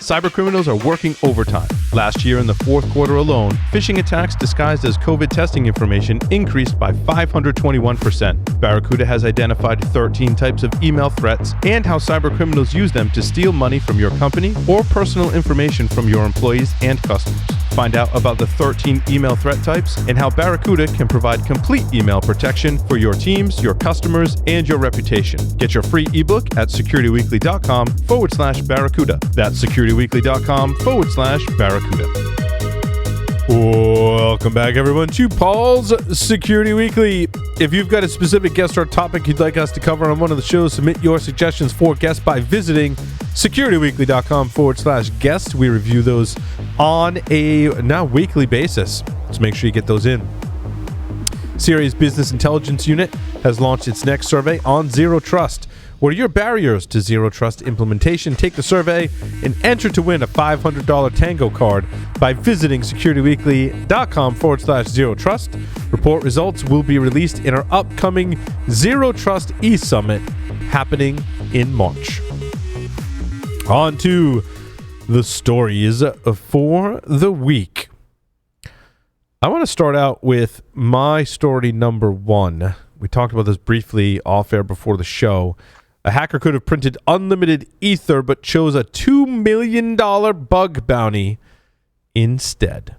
Cybercriminals are working overtime. Last year in the fourth quarter alone, phishing attacks disguised as COVID testing information increased by 521%. Barracuda has identified 13 types of email threats and how cybercriminals use them to steal money from your company or personal information from your employees and customers. Find out about the 13 email threat types and how Barracuda can provide complete email protection for your teams, your customers, and your reputation. Get your free ebook at securityweekly.com/Barracuda. That's securityweekly.com/Barracuda. Welcome back, everyone, to Paul's Security Weekly. If you've got a specific guest or topic you'd like us to cover on one of the shows, submit your suggestions for guests by visiting securityweekly.com/guest. We review those on a now weekly basis, so make sure you get those in. Sirius Business Intelligence Unit has launched its next survey on Zero Trust. What are your barriers to Zero Trust implementation? Take the survey and enter to win a $500 Tango card by visiting securityweekly.com/Zero Trust. Report results will be released in our upcoming Zero Trust E-Summit happening in March. On to the stories for the week. I want to start out with my story number one. We talked about this briefly off air before the show. A hacker could have printed unlimited ether but chose a $2 million bug bounty instead.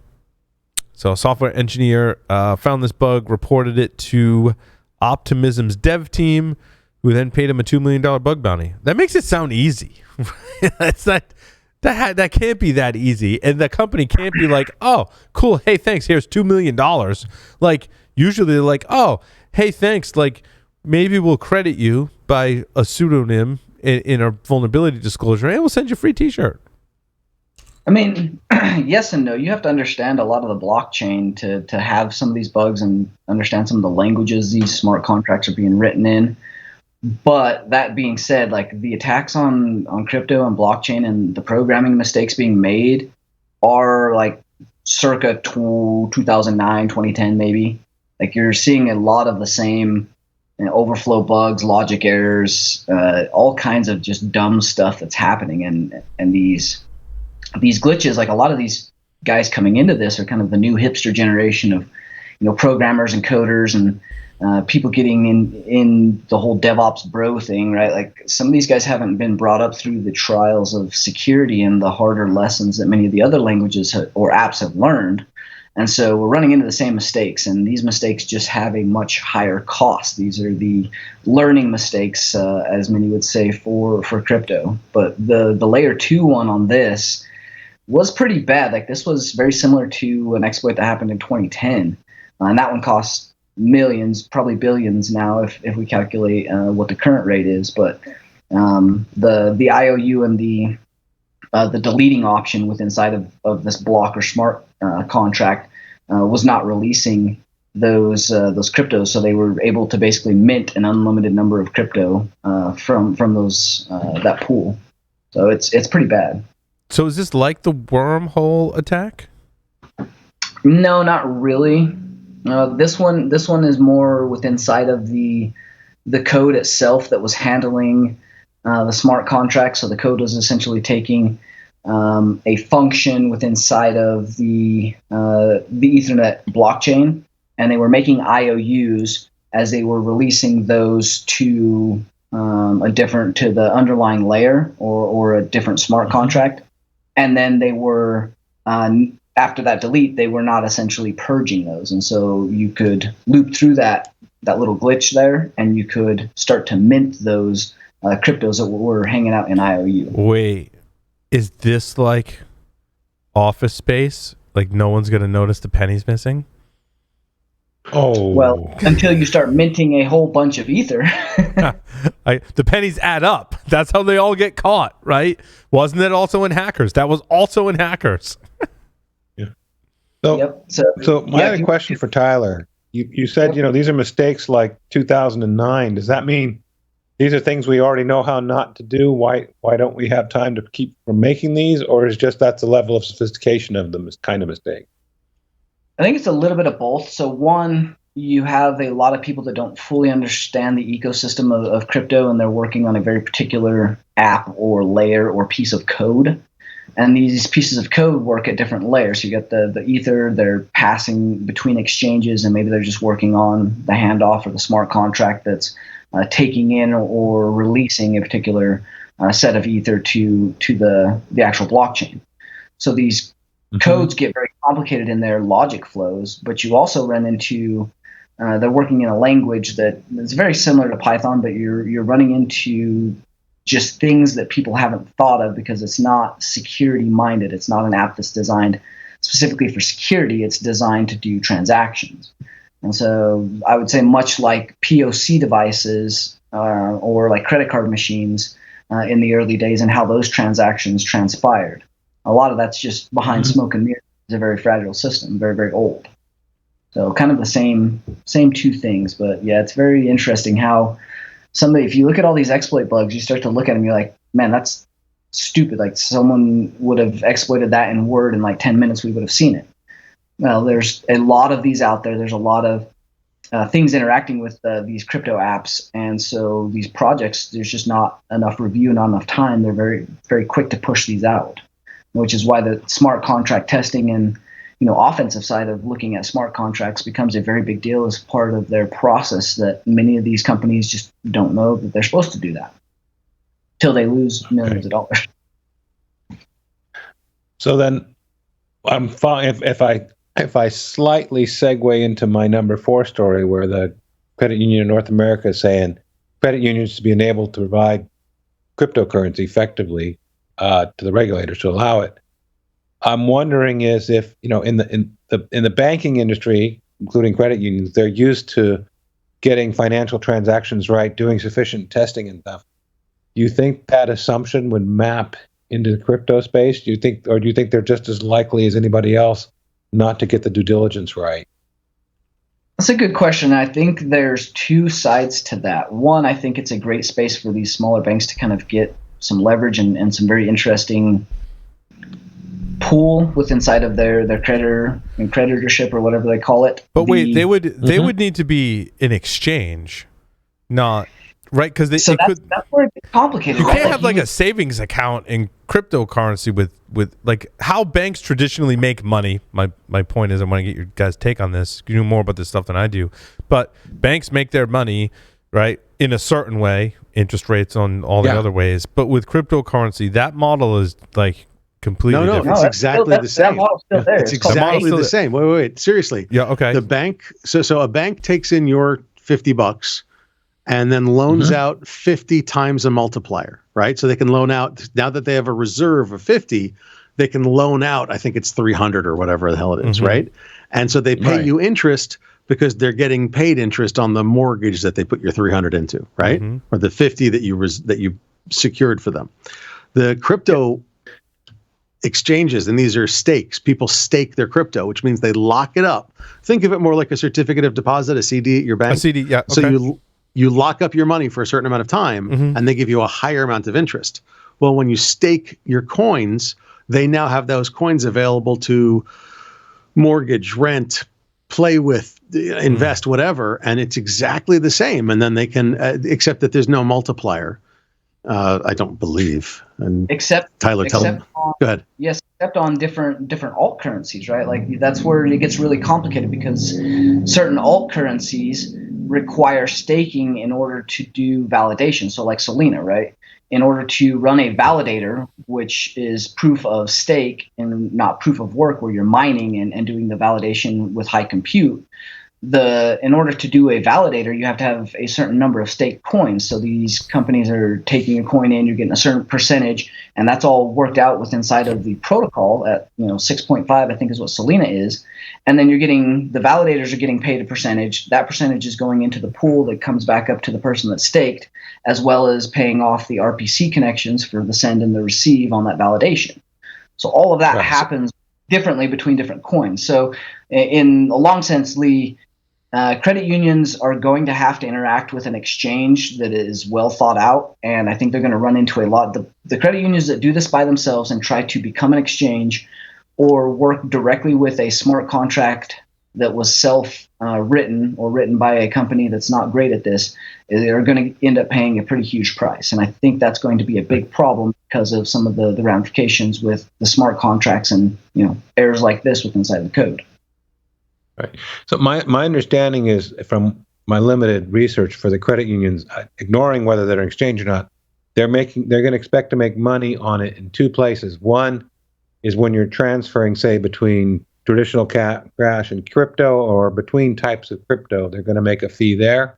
So a software engineer found this bug, reported it to Optimism's dev team, who then paid him a $2 million bug bounty. That makes it sound easy. It's not, that can't be that easy. And the company can't be like, oh, cool, hey, thanks, here's $2 million. Like, usually they're like, oh, hey, thanks, like, maybe we'll credit you by a pseudonym in our vulnerability disclosure, and we'll send you a free t-shirt. I mean, yes and no. You have to understand a lot of the blockchain to have some of these bugs and understand some of the languages these smart contracts are being written in. But that being said, like, the attacks on crypto and blockchain and the programming mistakes being made are like circa 2009, 2010 maybe. Like, you're seeing a lot of the same overflow bugs, logic errors, all kinds of just dumb stuff that's happening. And these glitches, like, a lot of these guys coming into this are kind of the new hipster generation of, programmers and coders and people getting in the whole DevOps bro thing, right? Like, some of these guys haven't been brought up through the trials of security and the harder lessons that many of the other languages or apps have learned. And so we're running into the same mistakes, and these mistakes just have a much higher cost. These are the learning mistakes, as many would say, for crypto. But the layer 2 one on this was pretty bad. Like, this was very similar to an exploit that happened in 2010, and that one cost millions, probably billions now if we calculate what the current rate is. But the IOU and the deleting option within inside of this block or smart contract was not releasing those cryptos, so they were able to basically mint an unlimited number of crypto from those that pool. So it's pretty bad. So is this like the wormhole attack? No, not really. This one is more within inside of the code itself that was handling the smart contract. So the code was essentially taking a function within inside of the Ethernet blockchain, and they were making IOUs as they were releasing those to the underlying layer or a different smart contract, and then they were after that delete, they were not essentially purging those, and so you could loop through that little glitch there, and you could start to mint those cryptos that were hanging out in IOU. Wait. Is this like Office Space? Like, no one's going to notice the pennies missing? Oh. Well, until you start minting a whole bunch of ether. The pennies add up. That's how they all get caught, right? Wasn't it also in Hackers? That was also in Hackers. Yeah. So I had a question for Tyler. You said, these are mistakes like 2009. Does that mean these are things we already know how not to do? Why don't we have time to keep from making these? Or is just that's the level of sophistication of the kind of mistake? I think it's a little bit of both. So one, you have a lot of people that don't fully understand the ecosystem of crypto, and they're working on a very particular app or layer or piece of code. And these pieces of code work at different layers. So you got the Ether, they're passing between exchanges, and maybe they're just working on the handoff or the smart contract that's taking in or releasing a particular set of Ether to the actual blockchain. So these codes get very complicated in their logic flows, but you also run into they're working in a language that is very similar to Python, but you're running into just things that people haven't thought of because it's not security minded. It's not an app that's designed specifically for security. It's designed to do transactions. And so I would say much like POC devices or like credit card machines in the early days and how those transactions transpired. A lot of that's just behind smoke and mirrors. It's a very fragile system, very, very old. So kind of the same two things. But yeah, it's very interesting how if you look at all these exploit bugs, you start to look at them, you're like, man, that's stupid. Like someone would have exploited that in Word in like 10 minutes, we would have seen it. Well, there's a lot of these out there. There's a lot of things interacting with these crypto apps. And so these projects, there's just not enough review, not enough time. They're very, very quick to push these out, which is why the smart contract testing and offensive side of looking at smart contracts becomes a very big deal as part of their process that many of these companies just don't know that they're supposed to do that till they lose millions of dollars. So then I'm fine if I slightly segue into my number 4 story where the credit union in North America is saying credit unions to be enabled to provide cryptocurrency effectively to the regulators to allow it. I'm wondering is if in the banking industry, including credit unions, they're used to getting financial transactions right, doing sufficient testing and stuff. Do you think that assumption would map into the crypto space? Do you think they're just as likely as anybody else not to get the due diligence right? That's a good question. I think there's two sides to that. One, I think it's a great space for these smaller banks to kind of get some leverage and some very interesting pool with inside of their creditor and creditorship or whatever they call it. But wait, they would need to be an exchange, not right? Because that's where it gets complicated. You can't have like a savings account in cryptocurrency with like how banks traditionally make money. My point is I want to get your guys' take on this. You know more about this stuff than I do, but banks make their money right in a certain way, interest rates on all the other ways. But with cryptocurrency, that model is like completely different. It's exactly the same. That model's still there. It's exactly the same. Wait. Seriously. Yeah, okay. The bank, so a bank takes in your $50 and then loans out 50 times a multiplier, right? So they can loan out, now that they have a reserve of 50, they can loan out, I think it's 300 or whatever the hell it is, right? And so they pay you interest because they're getting paid interest on the mortgage that they put your 300 into, right? Or the 50 that you secured for them. The crypto exchanges, and these are stakes. People stake their crypto, which means they lock it up. Think of it more like a certificate of deposit, a CD at your bank. A CD, yeah. Okay. So you lock up your money for a certain amount of time, and they give you a higher amount of interest. Well, when you stake your coins, they now have those coins available to mortgage, rent, play with, invest, whatever, and it's exactly the same. And then they can, except that there's no multiplier. I don't believe. And Tyler, tell them. Go ahead. Yes, except on different alt currencies, right? Like that's where it gets really complicated because certain alt currencies require staking in order to do validation. So like Solana, right? In order to run a validator, which is proof of stake and not proof of work, where you're mining and doing the validation with high compute, in order to do a validator, you have to have a certain number of staked coins. So these companies are taking a coin in, you're getting a certain percentage, and that's all worked out with inside of the protocol at 6.5, I think is what Solana is. And then the validators are getting paid a percentage. That percentage is going into the pool that comes back up to the person that's staked, as well as paying off the RPC connections for the send and the receive on that validation. So all of that happens differently between different coins. So in a long sense, Lee, credit unions are going to have to interact with an exchange that is well thought out, and I think they're going to run into a lot. The credit unions that do this by themselves and try to become an exchange or work directly with a smart contract that was written by a company that's not great at this, they're going to end up paying a pretty huge price. And I think that's going to be a big problem because of some of the ramifications with the smart contracts and errors like this with inside the code. Right. So my understanding is, from my limited research for the credit unions, ignoring whether they're an exchange or not, they're going to expect to make money on it in two places. One is when you're transferring, say, between traditional cash and crypto, or between types of crypto, they're going to make a fee there.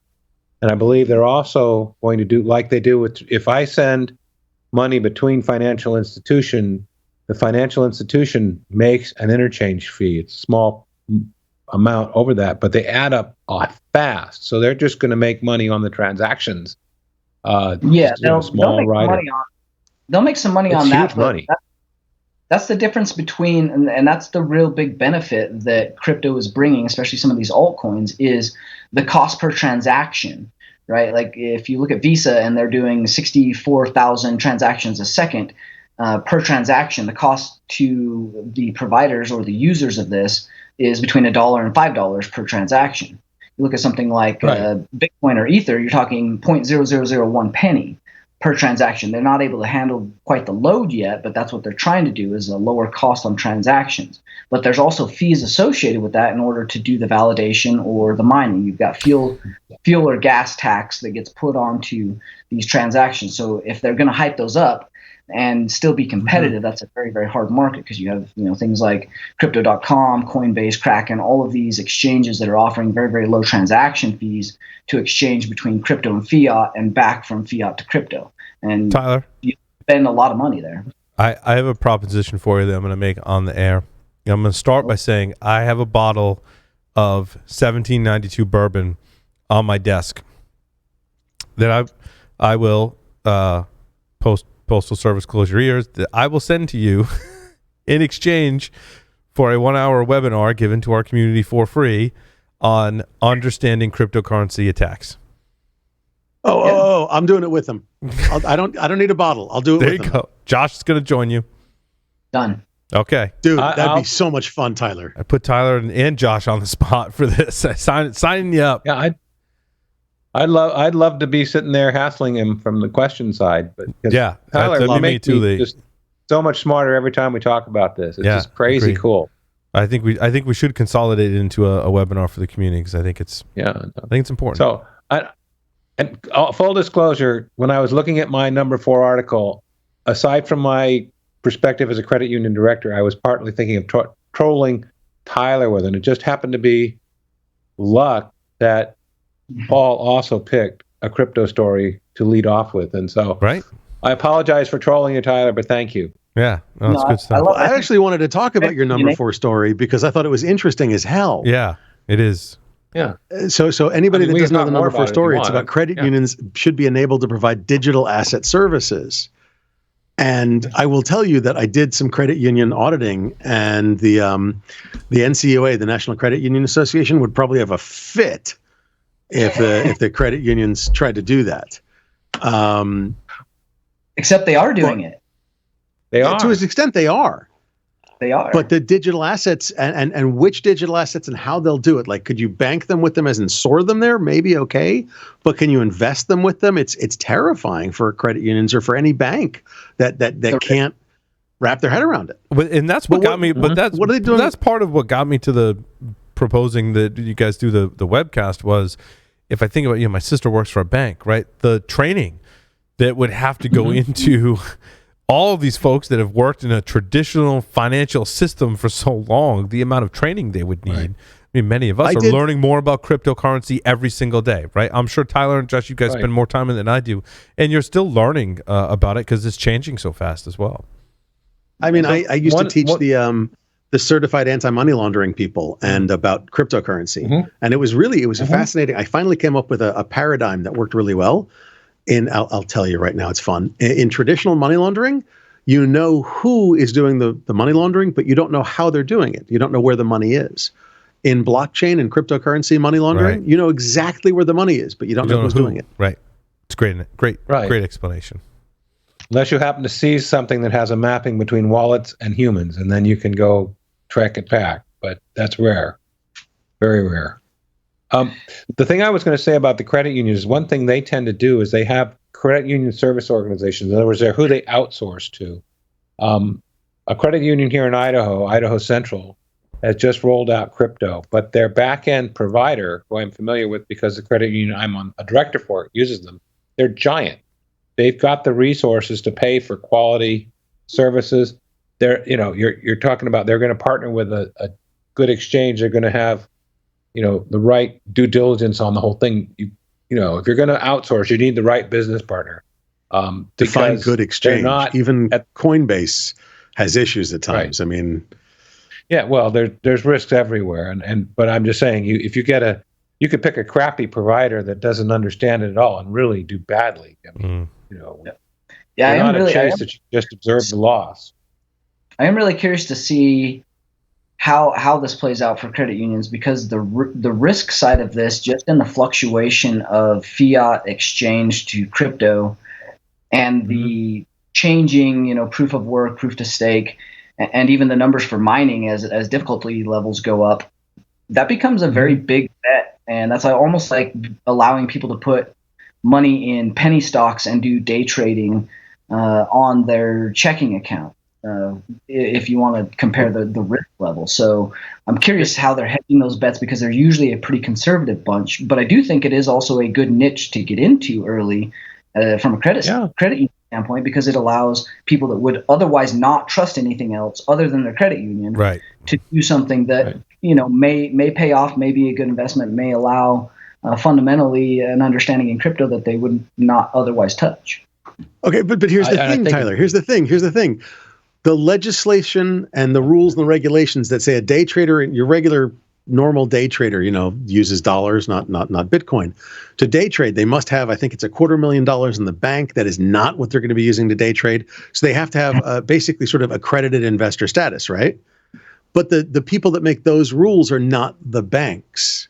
And I believe they're also going to do like they do with, if I send money between financial institution, the financial institution makes an interchange fee. It's a small amount over that, but they add up fast. So they're just going to make money on the transactions. They'll make some money on that. Huge money. That's the difference between, and that's the real big benefit that crypto is bringing, especially some of these altcoins, is the cost per transaction, right? Like if you look at Visa and they're doing 64,000 transactions a second per transaction, the cost to the providers or the users of this is between $1 and $5 per transaction. You look at something like Bitcoin or Ether, you're talking 0.0001 penny per transaction. They're not able to handle quite the load yet, but that's what they're trying to do, is a lower cost on transactions. But there's also fees associated with that in order to do the validation or the mining. You've got fuel or gas tax that gets put onto these transactions. So if they're going to hype those up and still be competitive, that's a very, very hard market, because you have things like Crypto.com, Coinbase, Kraken, all of these exchanges that are offering very, very low transaction fees to exchange between crypto and fiat and back from fiat to crypto. And Tyler, you spend a lot of money there. I have a proposition for you that I'm going to make on the air. I'm going to start by saying I have a bottle of 1792 bourbon on my desk that I will Postal Service, close your ears, that I will send to you in exchange for a 1-hour webinar given to our community for free on understanding cryptocurrency attacks. Oh, I'm doing it with them. I don't need a bottle. I'll do it with them. There you go. Josh is going to join you. Done. Okay. Dude, that'd be so much fun, Tyler. I put Tyler and Josh on the spot for this. I signing you up. Yeah, I'd love to be sitting there hassling him from the question side, but yeah, Tyler, you make me just so much smarter every time we talk about this. It's just crazy cool. I think we should consolidate it into a webinar for the community, because I think it's important. So full disclosure, when I was looking at my number 4 article, aside from my perspective as a credit union director, I was partly thinking of trolling Tyler with it. And it just happened to be luck that Paul also picked a crypto story to lead off with. And so I apologize for trolling you, Tyler, but thank you. Yeah, that's good stuff. I actually wanted to talk about your number 4 story because I thought it was interesting as hell. Yeah, it is. Yeah. So anybody that doesn't know the number 4 story, it's about credit unions should be enabled to provide digital asset services. And I will tell you that I did some credit union auditing, and the NCUA, the National Credit Union Association, would probably have a fit if the credit unions tried to do that. Except they are doing it. They are. To an extent, they are. They are. But the digital assets and which digital assets and how they'll do it. Like, could you bank them with them as in store them there? Maybe okay. But can you invest them with them? It's terrifying for credit unions or for any bank that can't wrap their head around it. And that's what got me. But that's what are they doing? That's part of what got me to the proposing that you guys do the webcast was, if I think about, my sister works for a bank, right? The training that would have to go into all of these folks that have worked in a traditional financial system for so long, the amount of training they would need. Right. I mean, many of us are learning more about cryptocurrency every single day, right? I'm sure Tyler and Josh, you guys spend more time in it than I do, and you're still learning about it because it's changing so fast as well. I mean, I used to teach the certified anti-money laundering people and about cryptocurrency, and it was fascinating. I finally came up with a paradigm that worked really well. I'll tell you right now, it's fun. In traditional money laundering, you know who is doing the money laundering, but you don't know how they're doing it. You don't know where the money is. In blockchain and cryptocurrency money laundering, you know exactly where the money is, but you don't know who's doing it. Right. It's great explanation. Unless you happen to seize something that has a mapping between wallets and humans, and then you can go track it back. But that's rare. Very rare. The thing I was going to say about the credit unions is one thing they tend to do is they have credit union service organizations. In other words, they're who they outsource to. A credit union here in Idaho, Idaho Central, has just rolled out crypto, but their back-end provider, who I'm familiar with because the credit union I'm on a director for uses them, they're giant. They've got the resources to pay for quality services. You're talking about they're going to partner with a good exchange. They're going to have, the right due diligence on the whole thing. If you're going to outsource, you need the right business partner. Define good exchange. Even Coinbase has issues at times. Right. I mean, yeah, well, there's risks everywhere, but I'm just saying, if you get you could pick a crappy provider that doesn't understand it at all and really do badly. I mean, yeah, not a chase that you just observe the loss. I am really curious to see how this plays out for credit unions, because the risk side of this, just in the fluctuation of fiat exchange to crypto, and the changing, proof of work, proof to stake, and even the numbers for mining as difficulty levels go up, that becomes a very big bet. And that's almost like allowing people to put money in penny stocks and do day trading on their checking account, if you want to compare the risk level. So I'm curious how they're hedging those bets, because they're usually a pretty conservative bunch. But I do think it is also a good niche to get into early from a credit union standpoint, because it allows people that would otherwise not trust anything else other than their credit union to do something that may pay off, may be a good investment, may allow fundamentally an understanding in crypto that they would not otherwise touch. Okay, but here's the thing, Tyler. Here's the thing. The legislation and the rules and the regulations that say a day trader, your regular normal day trader, uses dollars, not Bitcoin. To day trade, they must have, I think it's $250,000 in the bank. That is not what they're going to be using to day trade. So they have to have basically sort of accredited investor status, right? But the people that make those rules are not the banks.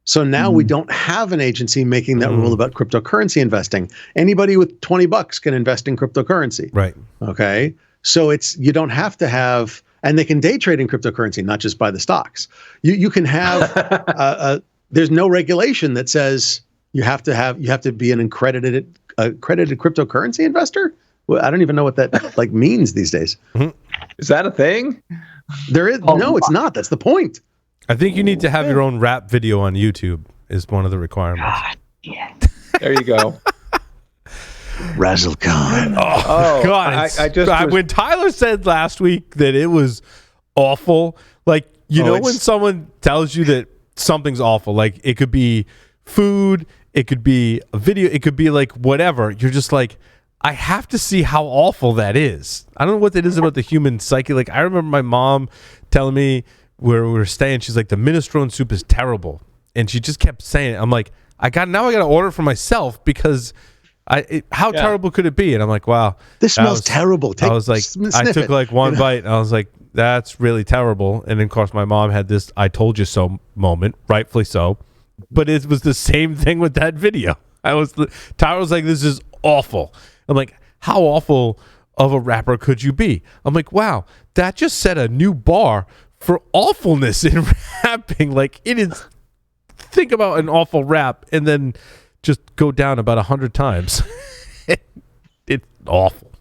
So now we don't have an agency making that rule about cryptocurrency investing. Anybody with $20 can invest in cryptocurrency. Right. Okay. So you don't have to have, and they can day trade in cryptocurrency, not just buy the stocks. You can have, there's no regulation that says you have to be an accredited cryptocurrency investor. Well, I don't even know what that means these days. Is that a thing? There is no, it's not. That's the point. I think you need to have your own rap video on YouTube is one of the requirements. God, yeah. There you go. Razzle Khan. Oh God! When Tyler said last week that it was awful, when someone tells you that something's awful, like it could be food, it could be a video, it could be like whatever. You're just like, I have to see how awful that is. I don't know what it is about the human psyche. Like I remember my mom telling me where we were staying, she's like, the minestrone soup is terrible, and she just kept saying it. I'm like, I got to order for myself, because how terrible could it be? And I'm like, wow, this smells terrible. I was like, I took like one bite, and I was like, that's really terrible. And then of course my mom had this "I told you so" moment, rightfully so. But it was the same thing with that video. Tyler was like, this is awful. I'm like, how awful of a rapper could you be? I'm like, wow, that just set a new bar for awfulness in rapping. Like it is, think about an awful rap and then just go down about 100 times. It's awful.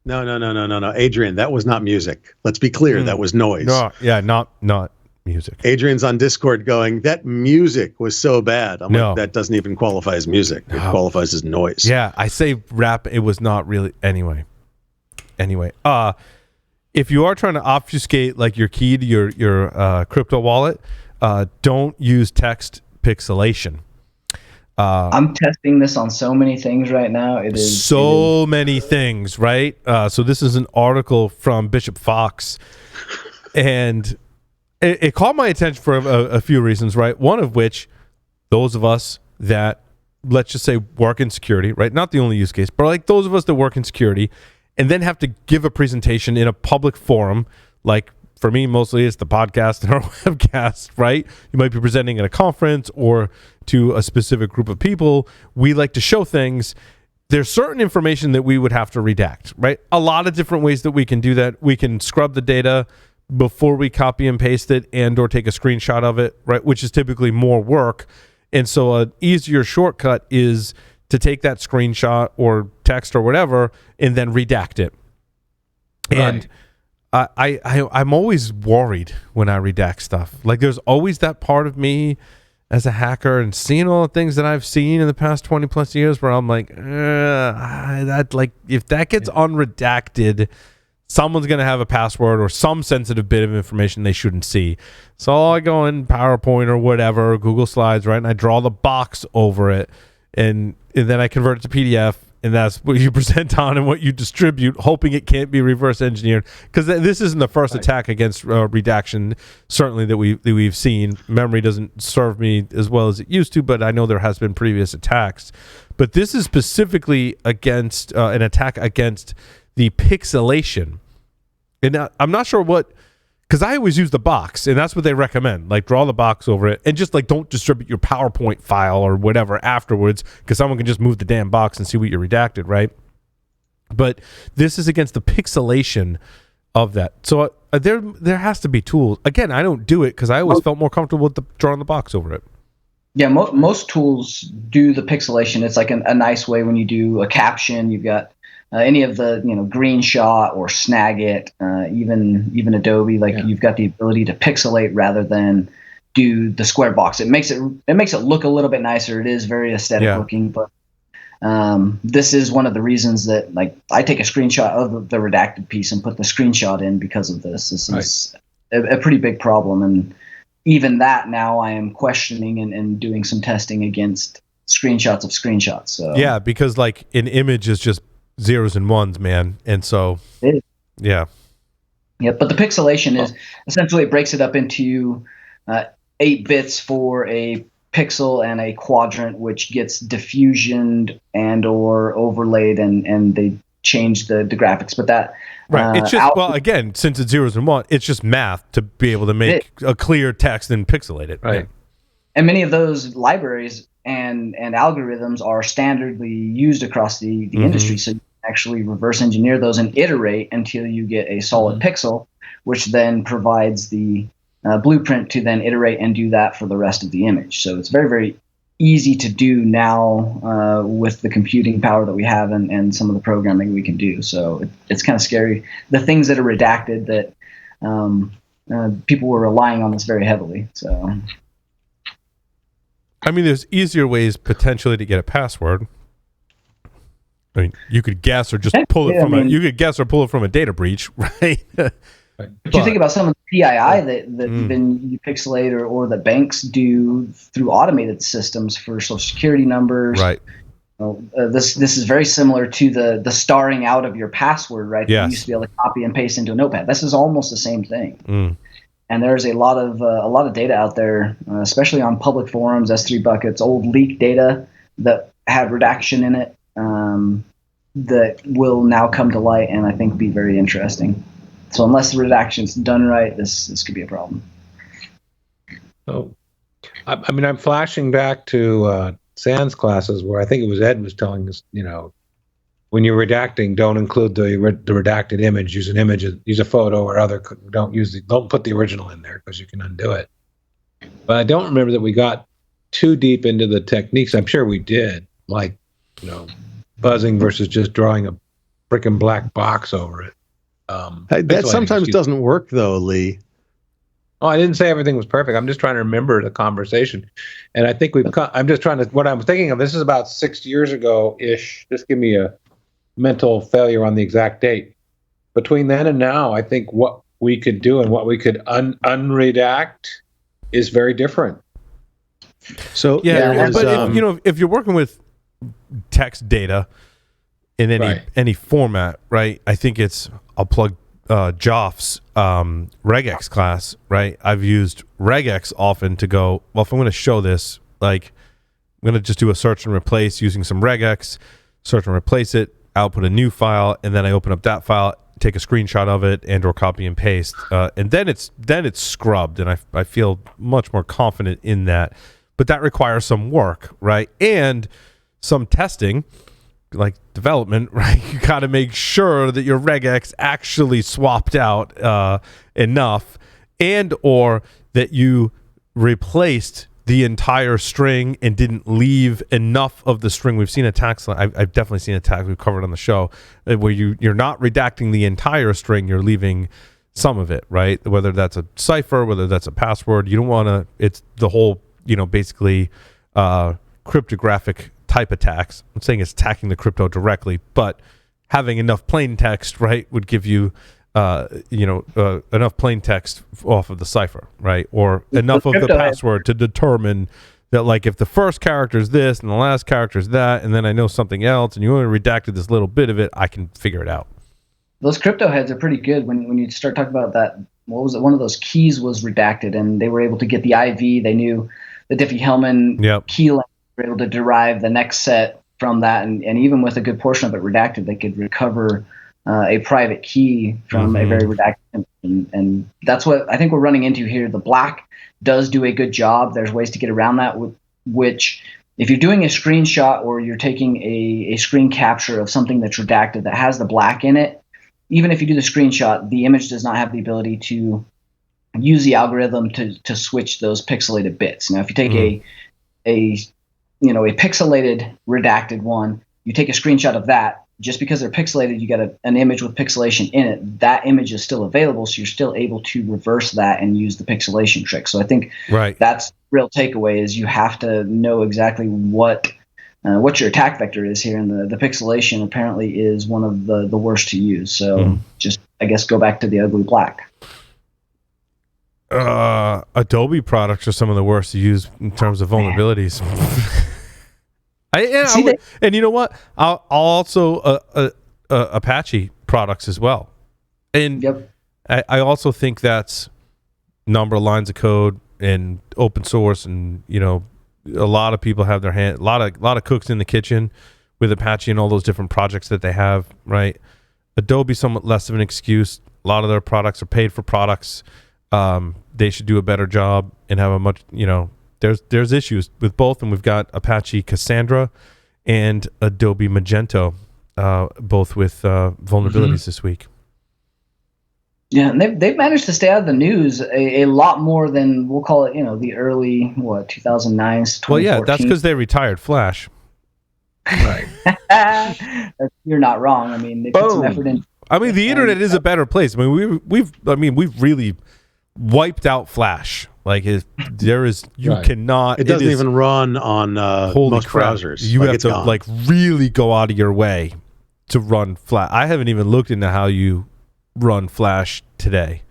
No. Adrian, that was not music. Let's be clear. That was noise. No, yeah, not music. Adrian's on Discord going, that music was so bad. I'm like, that doesn't even qualify as music. It qualifies as noise. Yeah, I say rap. It was not really. Anyway, if you are trying to obfuscate like your key to your crypto wallet, don't use text pixelation. I'm testing this on so many things right now. It is many things, right? So this is an article from Bishop Fox, and it caught my attention for a few reasons, right? One of which, those of us that, let's just say, work in security, right? Not the only use case, but like those of us that work in security and then have to give a presentation in a public forum, like for me, mostly it's the podcast and our webcast, right? You might be presenting at a conference or to a specific group of people. We like to show things. There's certain information that we would have to redact, right? A lot of different ways that we can do that. We can scrub the data before we copy and paste it and or take a screenshot of it, right? Which is typically more work. And so an easier shortcut is to take that screenshot or text or whatever and then redact it. And I'm always worried when I redact stuff. Like there's always that part of me as a hacker and seeing all the things that I've seen in the past 20 plus years where I'm like, that like if that gets unredacted, someone's going to have a password or some sensitive bit of information they shouldn't see. So I go in PowerPoint or whatever, Google Slides, right? And I draw the box over it and then I convert it to PDF. And that's what you present on and what you distribute, hoping it can't be reverse engineered. Because this isn't the first attack against redaction, certainly that we've seen. Memory doesn't serve me as well as it used to, but I know there has been previous attacks. But this is specifically against an attack against the pixelation. And I'm not sure what, because I always use the box, and that's what they recommend. Like, draw the box over it, and just, like, don't distribute your PowerPoint file or whatever afterwards, because someone can just move the damn box and see what you redacted, right? But this is against the pixelation of that. So there has to be tools. Again, I don't do it because I always felt more comfortable with drawing the box over it. Yeah, most tools do the pixelation. It's like a nice way when you do a caption. You've got any of the Green Shot or Snagit, even Adobe. Like you've got the ability to pixelate rather than do the square box. It makes it look a little bit nicer. It is very aesthetic looking, but this is one of the reasons that like I take a screenshot of the redacted piece and put the screenshot in because of this. This is a pretty big problem, and even that now I am questioning and doing some testing against screenshots of screenshots. So yeah, because like an image is just zeros and ones, man, and so yeah. But the pixelation is essentially it breaks it up into 8 bits for a pixel and a quadrant, which gets diffusioned and or overlaid, and they change the graphics. But that it's just again, since it's zeros and one, it's just math to be able to make a clear text and pixelate it, right? Yeah. And many of those libraries and algorithms are standardly used across the industry, so you can actually reverse engineer those and iterate until you get a solid pixel, which then provides the blueprint to then iterate and do that for the rest of the image. So it's very, very easy to do now with the computing power that we have and some of the programming we can do. So it's kind of scary. The things that are redacted that people were relying on this very heavily. So, I mean, there's easier ways potentially to get a password. I mean, you could guess or just pull it from you could guess or pull it from a data breach, right? But you think about some of the PII that even you pixelate or that banks do through automated systems for social security numbers. Right. This is very similar to the starring out of your password, right? Yes. You used to be able to copy and paste into a notepad. This is almost the same thing. And there's a lot of data out there, especially on public forums, S3 buckets, old leaked data that had redaction in it that will now come to light and I think be very interesting. So unless the redaction's done right, this could be a problem. So, I mean, I'm flashing back to Sans classes where I think it was Ed was telling us, when you're redacting, don't include the redacted image. Use an image, use a photo or other. Don't put the original in there because you can undo it. But I don't remember that we got too deep into the techniques. I'm sure we did, like buzzing versus just drawing a freaking black box over it. That sometimes doesn't work though, Lee. Oh, I didn't say everything was perfect. I'm just trying to remember the conversation, and I think I'm just trying to. What I'm thinking of. This is about 6 years ago ish. Just give me a mental failure on the exact date. Between then and now, I think what we could do and what we could unredact is very different. So but if you're working with text data in any format, right? I think I'll plug Joff's regex class, right? I've used regex often to go, well, if I'm going to show this, like I'm going to just do a search and replace using some regex, search and replace it, output a new file, and then I open up that file, take a screenshot of it and or copy and paste, and then it's scrubbed, and I feel much more confident in that. But that requires some work, right? And some testing, development, right? You got to make sure that your regex actually swapped out enough, and or that you replaced the entire string and didn't leave enough of the string. We've seen attacks. I've definitely seen attacks we've covered on the show where you're not redacting the entire string, you're leaving some of it, right? Whether that's a cipher, whether that's a password, you don't want to. It's the whole, basically cryptographic type attacks. I'm saying it's attacking the crypto directly, but having enough plain text, right, would give you enough plain text off of the cipher, right? Or enough of the password to determine that, like, if the first character is this and the last character is that, and then I know something else, and you only redacted this little bit of it, I can figure it out. Those crypto heads are pretty good when you start talking about that. What was it? One of those keys was redacted, and they were able to get the IV. They knew the Diffie-Hellman key length. They were able to derive the next set from that, and even with a good portion of it redacted, they could recover a private key from a very redacted, and that's what I think we're running into here. The black does do a good job. There's ways to get around that, which if you're doing a screenshot or you're taking a screen capture of something that's redacted that has the black in it, even if you do the screenshot, the image does not have the ability to use the algorithm to switch those pixelated bits. Now, if you take a pixelated redacted one, you take a screenshot of that, just because they're pixelated, you got an image with pixelation in it. That image is still available, so you're still able to reverse that and use the pixelation trick. So I think that's the real takeaway is you have to know exactly what your attack vector is here, and the pixelation apparently is one of the worst to use. So just, I guess, go back to the ugly black. Adobe products are some of the worst to use in terms of vulnerabilities. And you know what? I'll also Apache products as well. And I also think that's number of lines of code and open source, and a lot of people have their hand, a lot of cooks in the kitchen with Apache and all those different projects that they have, right? Adobe somewhat less of an excuse. A lot of their products are paid for products. They should do a better job and have a much, there's issues with both, and we've got Apache Cassandra and Adobe Magento, both with vulnerabilities this week. Yeah, and they've managed to stay out of the news a lot more than, we'll call it, the early 2009s to 2014. Well, yeah, that's because they retired Flash. Right. You're not wrong. I mean, they put some effort in. I mean, the internet is a better place. I mean, we've really wiped out Flash. Like, cannot. It doesn't even run on most browsers. You have to really go out of your way to run Flash. I haven't even looked into how you run Flash today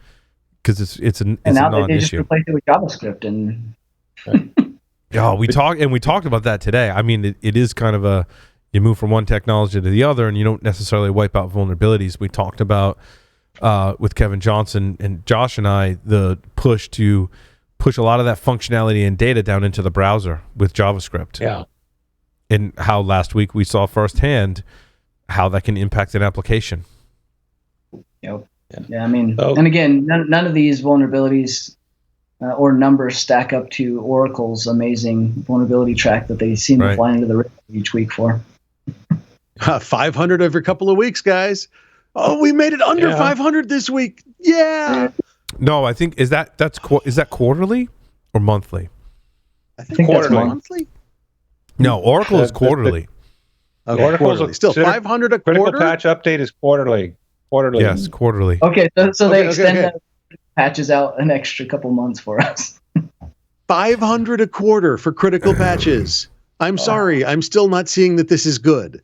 because it's a non-issue. They just replaced it with JavaScript and. Yeah, we talked about that today. I mean, it is kind of you move from one technology to the other, and you don't necessarily wipe out vulnerabilities. We talked about with Kevin Johnson and Josh and I the push a lot of that functionality and data down into the browser with JavaScript. Yeah. And how last week we saw firsthand how that can impact an application. Yep. Yeah, I mean, and again, none of these vulnerabilities or numbers stack up to Oracle's amazing vulnerability track that they seem to fly into the river each week for. 500 every couple of weeks, guys. Oh, we made it under 500 this week. Yeah. No, I think is that quarterly or monthly? I think that's monthly. No, Oracle is quarterly. Okay, Oracle's quarterly. Still 500 a quarter. Critical patch update is quarterly. Quarterly. Yes, quarterly. Okay, so they extend the patches out an extra couple months for us. 500 a quarter for critical patches. I'm sorry, I'm still not seeing that this is good.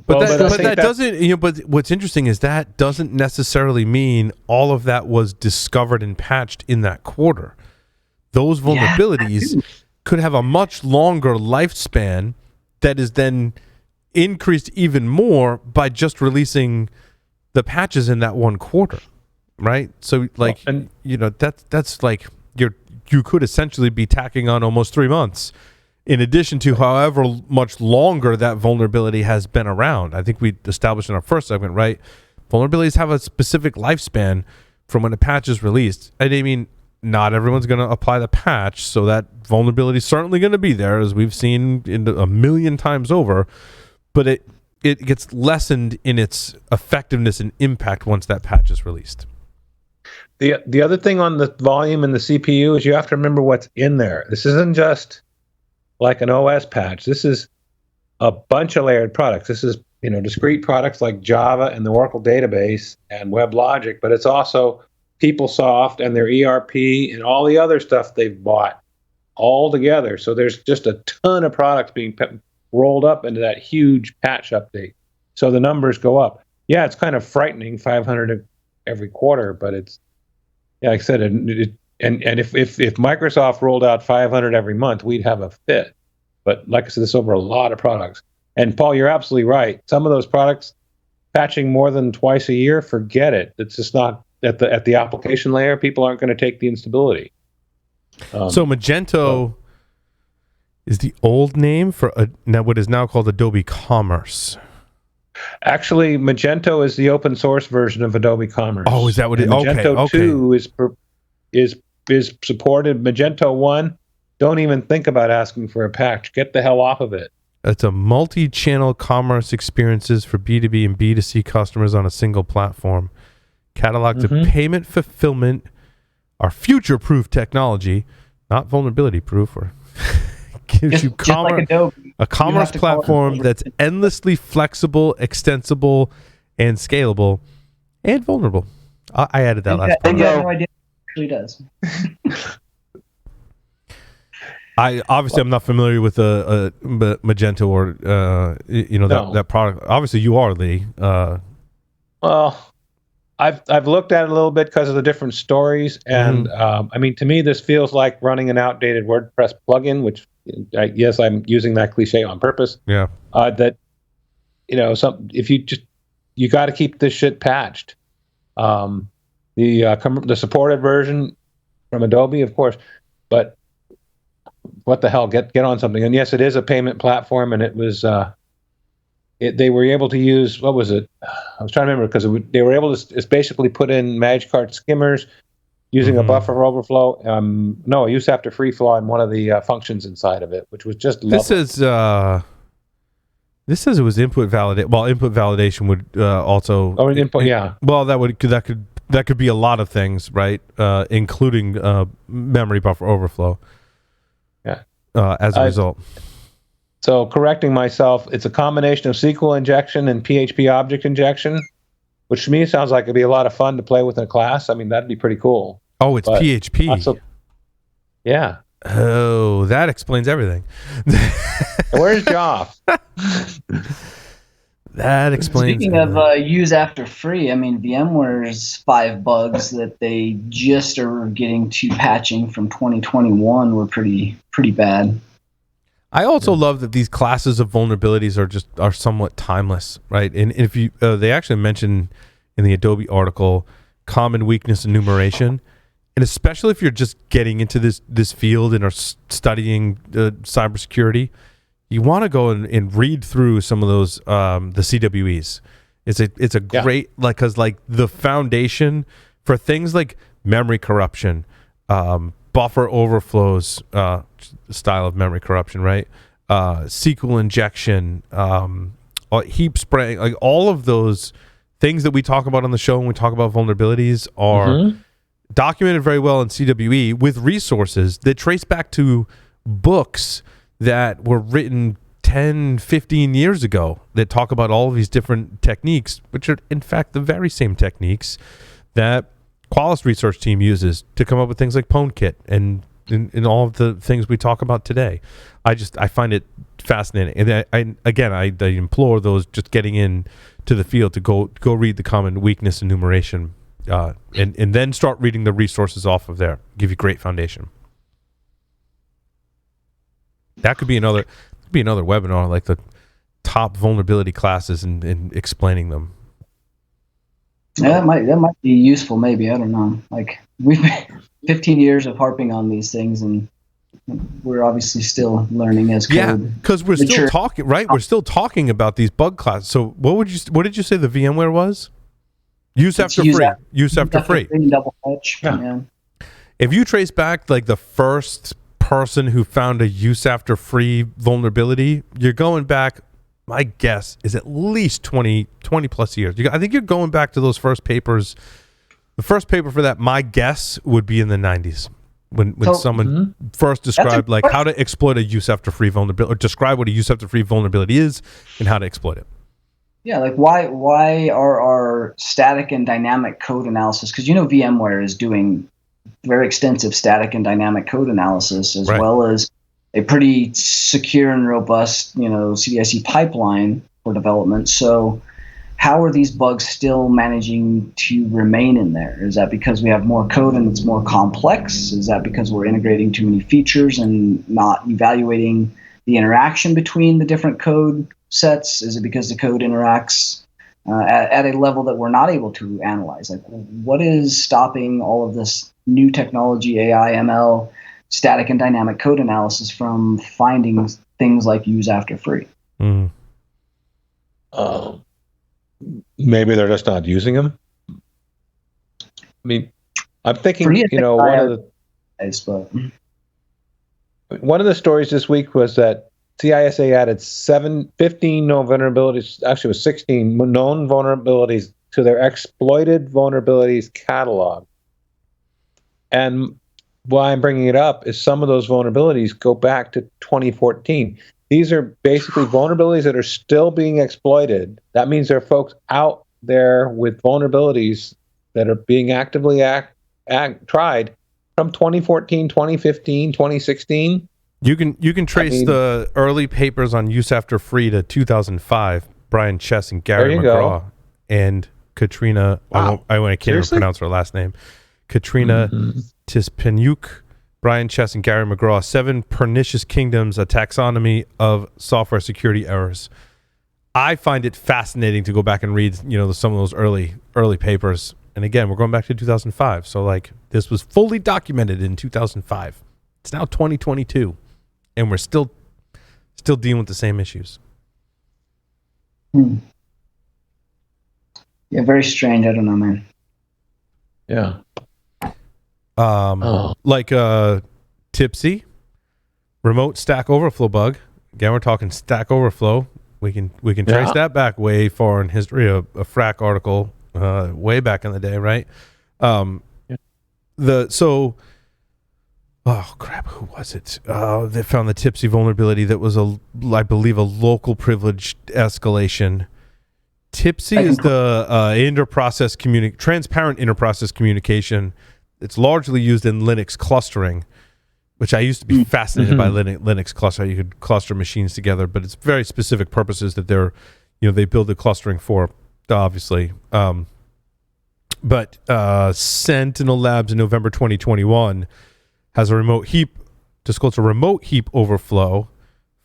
But that doesn't. But what's interesting is that doesn't necessarily mean all of that was discovered and patched in that quarter. Those vulnerabilities could have a much longer lifespan that is then increased even more by just releasing the patches in that one quarter, right? So, that's like you could essentially be tacking on almost 3 months. In addition to however much longer that vulnerability has been around. I think we established in our first segment, right? Vulnerabilities have a specific lifespan from when a patch is released. And I mean, not everyone's going to apply the patch, so that vulnerability is certainly going to be there, as we've seen a million times over. but it gets lessened in its effectiveness and impact once that patch is released. The other thing on the volume and the CPU is you have to remember what's in there. This isn't just like an OS patch. This is a bunch of layered products. This is, discrete products like Java and the Oracle database and WebLogic, but it's also PeopleSoft and their ERP and all the other stuff they've bought all together. So there's just a ton of products being rolled up into that huge patch update. So the numbers go up. Yeah, it's kind of frightening, 500 every quarter, but it's, like I said, and if Microsoft rolled out 500 every month, we'd have a fit. But like I said, this is over a lot of products. And Paul, you're absolutely right. Some of those products patching more than twice a year, forget it. It's just not at the application layer. People aren't going to take the instability. So Magento is the old name for now what is now called Adobe Commerce. Actually, Magento is the open source version of Adobe Commerce. Oh, is that what it is? Magento 2 is supported. Magento 1, don't even think about asking for a patch. Get the hell off of it. It's a multi-channel commerce experiences for B2B and B2C customers on a single platform. Catalog to payment fulfillment, our future-proof technology, not vulnerability-proof, or gives you a commerce platform that's endlessly flexible, extensible, and scalable, and vulnerable. I added that last part. You have no idea what it actually does. I'm not familiar with Magento or that product. Obviously, you are, Lee. Well, I've looked at it a little bit because of the different stories, and to me, this feels like running an outdated WordPress plugin, which yes, I'm using that cliche on purpose. Yeah. You got to keep this shit patched. The supported version from Adobe, of course, but what the hell? Get on something. And yes, it is a payment platform, and it was. They were able to use, what was it? I was trying to remember because they were able to basically put in Magicart skimmers using a buffer overflow. A use after free flow on one of the functions inside of it, which was just lovely. This says it was input validate. Well, input validation would also. Oh, input, yeah. Well, that could be a lot of things, right? Including memory buffer overflow. Yeah. As a result. So correcting myself, it's a combination of SQL injection and PHP object injection, which to me sounds like it'd be a lot of fun to play with in a class. I mean, that'd be pretty cool. Oh, it's PHP. Yeah. Oh, that explains everything. Where's Joff? That explains. Speaking of use after free, VMware's 5 bugs that they just are getting to patching from 2021 were pretty bad. I also love that these classes of vulnerabilities are somewhat timeless, right? And if you, they actually mention in the Adobe article common weakness enumeration, and especially if you're just getting into this field and are studying cybersecurity, you want to go and read through some of those the CWEs. It's a great because the foundation for things like memory corruption, buffer overflows, style of memory corruption, right? SQL injection, heap spraying, like all of those things that we talk about on the show when we talk about vulnerabilities are documented very well in CWE with resources that trace back to books that were written 10, 15 years ago that talk about all of these different techniques, which are in fact the very same techniques that Qualys research team uses to come up with things like PwnKit and in all of the things we talk about today. I find it fascinating. And I implore those just getting in to the field to go read the common weakness enumeration and then start reading the resources off of there. Give you great foundation. That could be another webinar, like the top vulnerability classes and explaining them. Yeah, that might be useful. Maybe, I don't know. Like we've been 15 years of harping on these things, and we're obviously still learning as code. Yeah, because we're still talking, right? We're still talking about these bug classes. So what did you say the VMware was? Use after free. Double fetch. Yeah. If you trace back like the first person who found a use after free vulnerability, you're going back my guess is at least 20 plus years. I think you're going back to those first papers. The first paper for that, my guess, would be in the 90s when someone first described like how to exploit a use after free vulnerability, or describe what a use after free vulnerability is and how to exploit it. Yeah, like why are our static and dynamic code analysis? Because VMware is doing very extensive static and dynamic code analysis, as well as a pretty secure and robust, CDIC pipeline for development. So how are these bugs still managing to remain in there? Is that because we have more code and it's more complex? Is that because we're integrating too many features and not evaluating the interaction between the different code sets? Is it because the code interacts at a level that we're not able to analyze? Like, what is stopping all of this new technology, AI, ML, static and dynamic code analysis from finding things like use after free? Maybe they're just not using them. I mean, I'm thinking, one of the stories this week was that CISA added 15 known vulnerabilities, actually it was 16 known vulnerabilities to their exploited vulnerabilities catalog. And why I'm bringing it up is some of those vulnerabilities go back to 2014. These are basically vulnerabilities that are still being exploited. That means there are folks out there with vulnerabilities that are being actively tried from 2014, 2015, 2016. You can trace the early papers on use after free to 2005. Brian Chess and Gary McGraw and Katrina. Wow. I can't even pronounce her last name. Katrina Tispeniuk, Brian Chess and Gary McGraw. 7 Pernicious Kingdoms: A Taxonomy of Software Security Errors. I find it fascinating to go back and read, some of those early papers. And again, we're going back to 2005. So like this was fully documented in 2005. It's now 2022, and we're still dealing with the same issues. Yeah, very strange. I don't know, man. Yeah. Like TIPC, remote Stack Overflow bug. Again, we're talking Stack Overflow. We can trace that back way far in history. A FRAC article way back in the day, right? Oh crap! Who was it? They found the TIPC vulnerability that was I believe, a local privilege escalation. TIPC is the transparent interprocess communication. It's largely used in Linux clustering, which I used to be fascinated by Linux cluster. You could cluster machines together, but it's very specific purposes that they build the clustering for, obviously. But Sentinel Labs in November 2021 has a remote heap, disclosed a remote heap overflow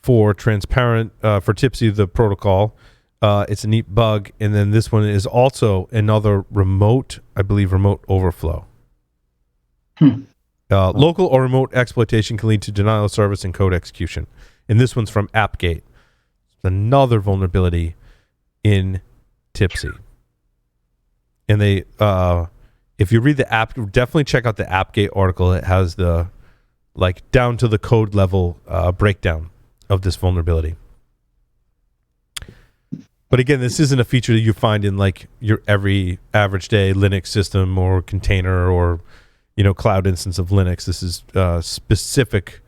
for transparent for TIPC, the protocol. It's a neat bug, and then this one is also another remote overflow. Local or remote exploitation can lead to denial of service and code execution. And this one's from AppGate. It's another vulnerability in TIPC. And they, if you read the app, definitely check out the AppGate article. It has the down to the code level breakdown of this vulnerability. But again, this isn't a feature that you find in your every average day Linux system or container or cloud instance of Linux. This is specific,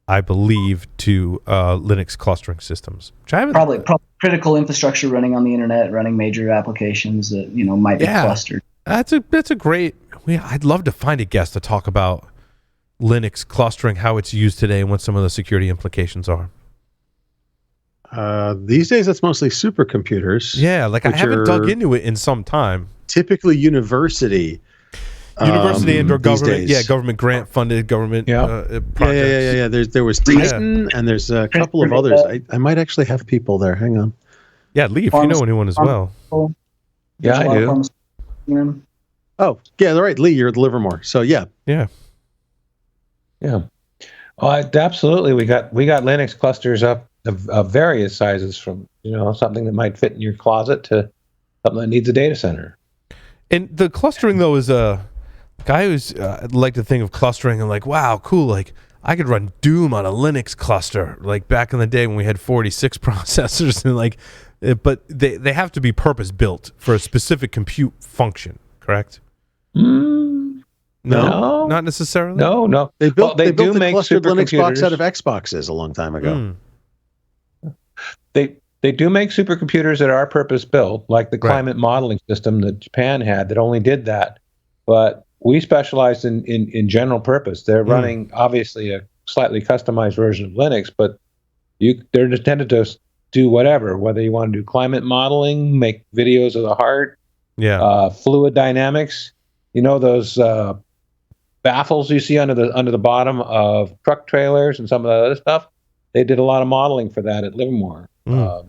I believe, to Linux clustering systems. Which I haven't probably critical infrastructure running on the internet, running major applications that might be clustered. That's a great. I'd love to find a guest to talk about Linux clustering, how it's used today, and what some of the security implications are. These days, it's mostly supercomputers. Yeah, I haven't dug into it in some time. Typically, university and or government, government grant funded government projects. Yeah. There was Titan, and there's a couple of others. I might actually have people there. Hang on. Yeah, Lee, if you know anyone as well. Yeah, I do. Oh, yeah, right. Lee, you're at Livermore. So yeah. Oh, absolutely. We got Linux clusters up of various sizes, from something that might fit in your closet to something that needs a data center. And the clustering though is I always like to think of clustering and wow, cool. I could run Doom on a Linux cluster, like back in the day when we had 46 processors, and like, but they have to be purpose built for a specific compute function, correct? No, Not necessarily. No. They built do the make clustered Linux box supercomputers. out of Xboxes a long time ago. They do make supercomputers that are purpose built, like the climate modeling system that Japan had that only did that. But we specialized in general purpose. They're running obviously a slightly customized version of Linux, but they're intended to do whatever. Whether you want to do climate modeling, make videos of the heart, fluid dynamics. You know those baffles you see under the bottom of truck trailers and some of the other stuff. They did a lot of modeling for that at Livermore to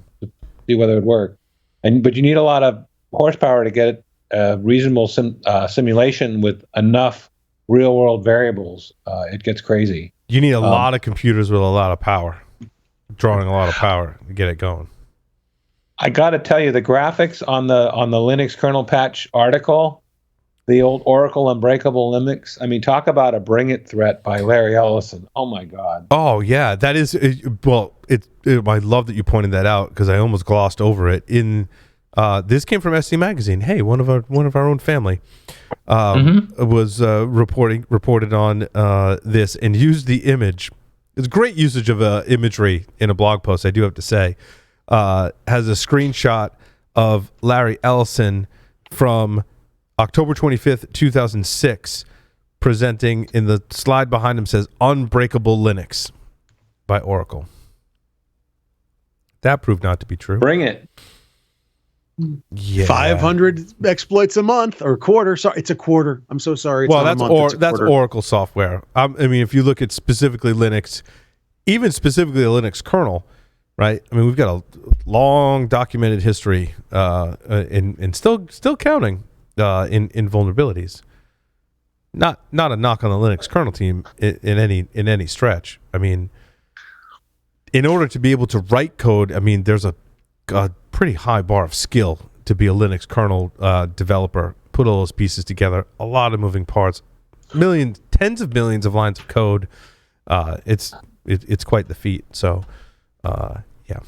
see whether it would work. But you need a lot of horsepower to get a reasonable simulation with enough real-world variables. It gets crazy. You need a lot of computers with a lot of power, drawing a lot of power to get it going. I got to tell you, the graphics on the Linux kernel patch article, the old Oracle Unbreakable Linux. I mean, talk about a bring it threat by Larry Ellison. Oh my God. Oh yeah, that is I love that you pointed that out because I almost glossed over it. This came from SC Magazine. Hey, one of our own family was reported on this and used the image. It's great usage of imagery in a blog post, I do have to say. Has a screenshot of Larry Ellison from October 25th, 2006, presenting, in the slide behind him says Unbreakable Linux by Oracle. That proved not to be true. Bring it. Yeah. 500 exploits a month or quarter. Sorry, it's a quarter. I'm so sorry. Well, that's Oracle software. I mean, if you look at specifically Linux, even specifically the Linux kernel, right? I mean, we've got a long documented history and still counting in vulnerabilities. Not a knock on the Linux kernel team in any stretch. I mean, in order to be able to write code, I mean, there's a pretty high bar of skill to be a Linux kernel developer. Put all those pieces together, a lot of moving parts, tens of millions of lines of code. It's quite the feat. So, yeah.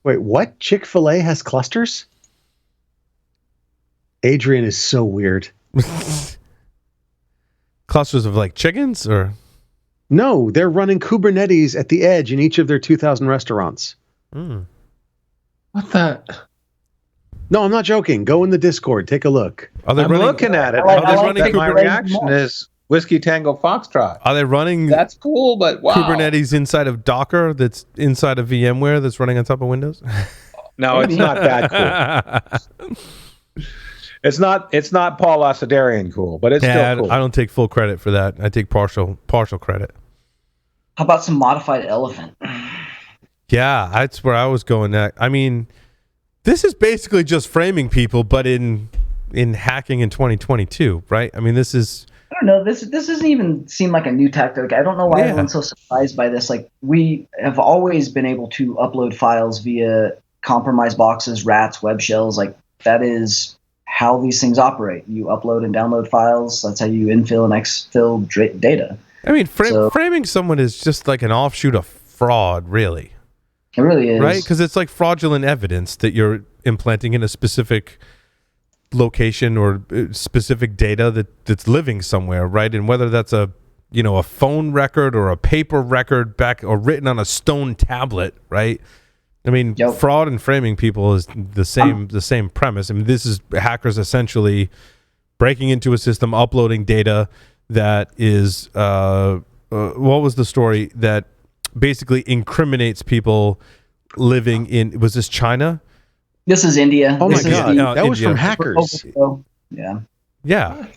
Wait, what? Chick-fil-A has clusters? Adrian is so weird. Clusters of like chickens, or no? They're running Kubernetes at the edge in each of their 2,000 restaurants. What the? No, I'm not joking. Go in the Discord. Take a look. I'm looking at it. My reaction is Whiskey Tango Foxtrot. Are they running? That's cool, but wow. Kubernetes inside of Docker, that's inside of VMware, that's running on top of Windows. No, it's not that cool. It's not Paul Assadarian cool, but it's still cool. I don't take full credit for that. I take partial credit. How about some modified elephant? Yeah, that's where I was going next. I mean, this is basically just framing people, but in hacking in 2022, right? I mean, this is... I don't know. This doesn't even seem like a new tactic. I don't know why everyone's so surprised by this. Like, we have always been able to upload files via compromised boxes, rats, web shells. Like, that is how these things operate. You upload and download files. That's how you infill and exfil data. I mean, framing someone is just like an offshoot of fraud, really. It really is. Right? Because it's like fraudulent evidence that you're implanting in a specific location or specific data that's living somewhere, right? And whether that's a phone record or a paper record or written on a stone tablet, right? I mean, fraud and framing people is the same premise. I mean, this is hackers essentially breaking into a system, uploading data that is what was the story that basically incriminates people living in, was this China? This is India. Oh my God. That was India. from hackers. Yeah.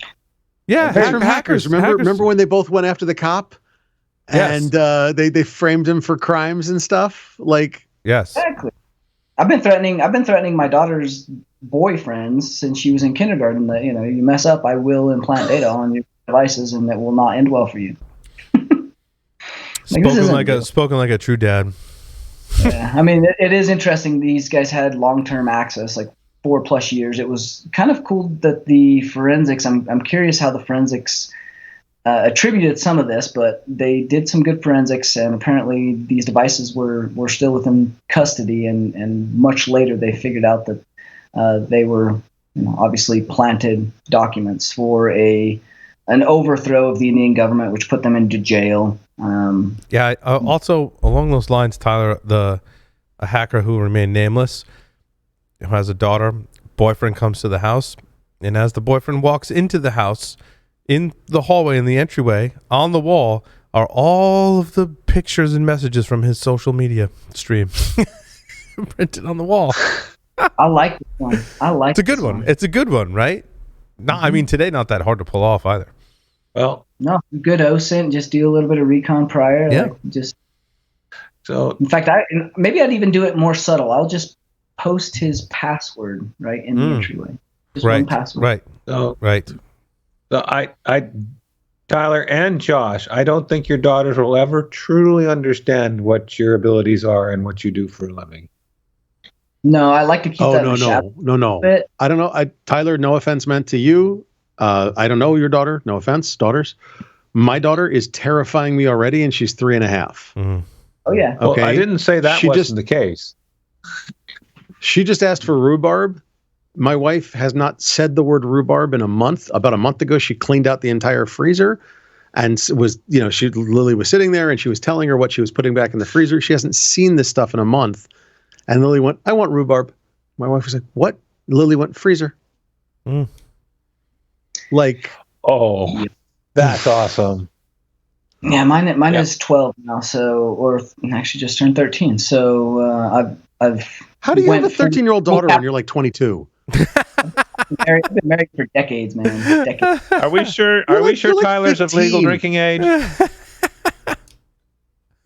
That's from hackers. Remember when they both went after the cop and they framed him for crimes and stuff? Like, yes. Exactly. I've been threatening my daughter's boyfriends since she was in kindergarten that, you mess up, I will implant data on your devices and it will not end well for you. Spoken like a true dad. Yeah, I mean, it is interesting. These guys had long-term access, like 4+ years. It was kind of cool that the forensics. I'm curious how the forensics attributed some of this, but they did some good forensics, and apparently these devices were still within custody. And much later, they figured out that they were obviously planted documents for an overthrow of the Indian government, which put them into jail. Also along those lines, Tyler, a hacker who remained nameless, who has a daughter, boyfriend comes to the house, and as the boyfriend walks into the house, in the hallway, in the entryway, on the wall, are all of the pictures and messages from his social media stream printed on the wall. I like this one. It's a good one. It's a good one, right? No, I mean, today, not that hard to pull off either. Well, no, good OSINT. Just do a little bit of recon prior. Yeah. So, in fact, maybe I'd even do it more subtle. I'll just post his password right in the entryway. Just one password. Right. So Tyler and Josh, I don't think your daughters will ever truly understand what your abilities are and what you do for a living. No, I like to keep that in the shadow. No. I don't know. Tyler, no offense meant to you. I don't know your daughter. No offense, daughters. My daughter is terrifying me already, and she's 3.5. Mm-hmm. Oh, yeah. Okay. Well, I didn't say that wasn't the case. She just asked for rhubarb. My wife has not said the word rhubarb in a month. About a month ago, she cleaned out the entire freezer and Lily was sitting there and she was telling her what she was putting back in the freezer. She hasn't seen this stuff in a month. And Lily went, I want rhubarb. My wife was like, what? Lily went, freezer. Like, oh, that's awesome. Yeah, mine is 12 now, or actually just turned 13. So I've. How do you have a 13-year-old daughter when you're like 22? I've been married for decades, man. Decades. Are we sure? Are we sure Tyler's of legal drinking age?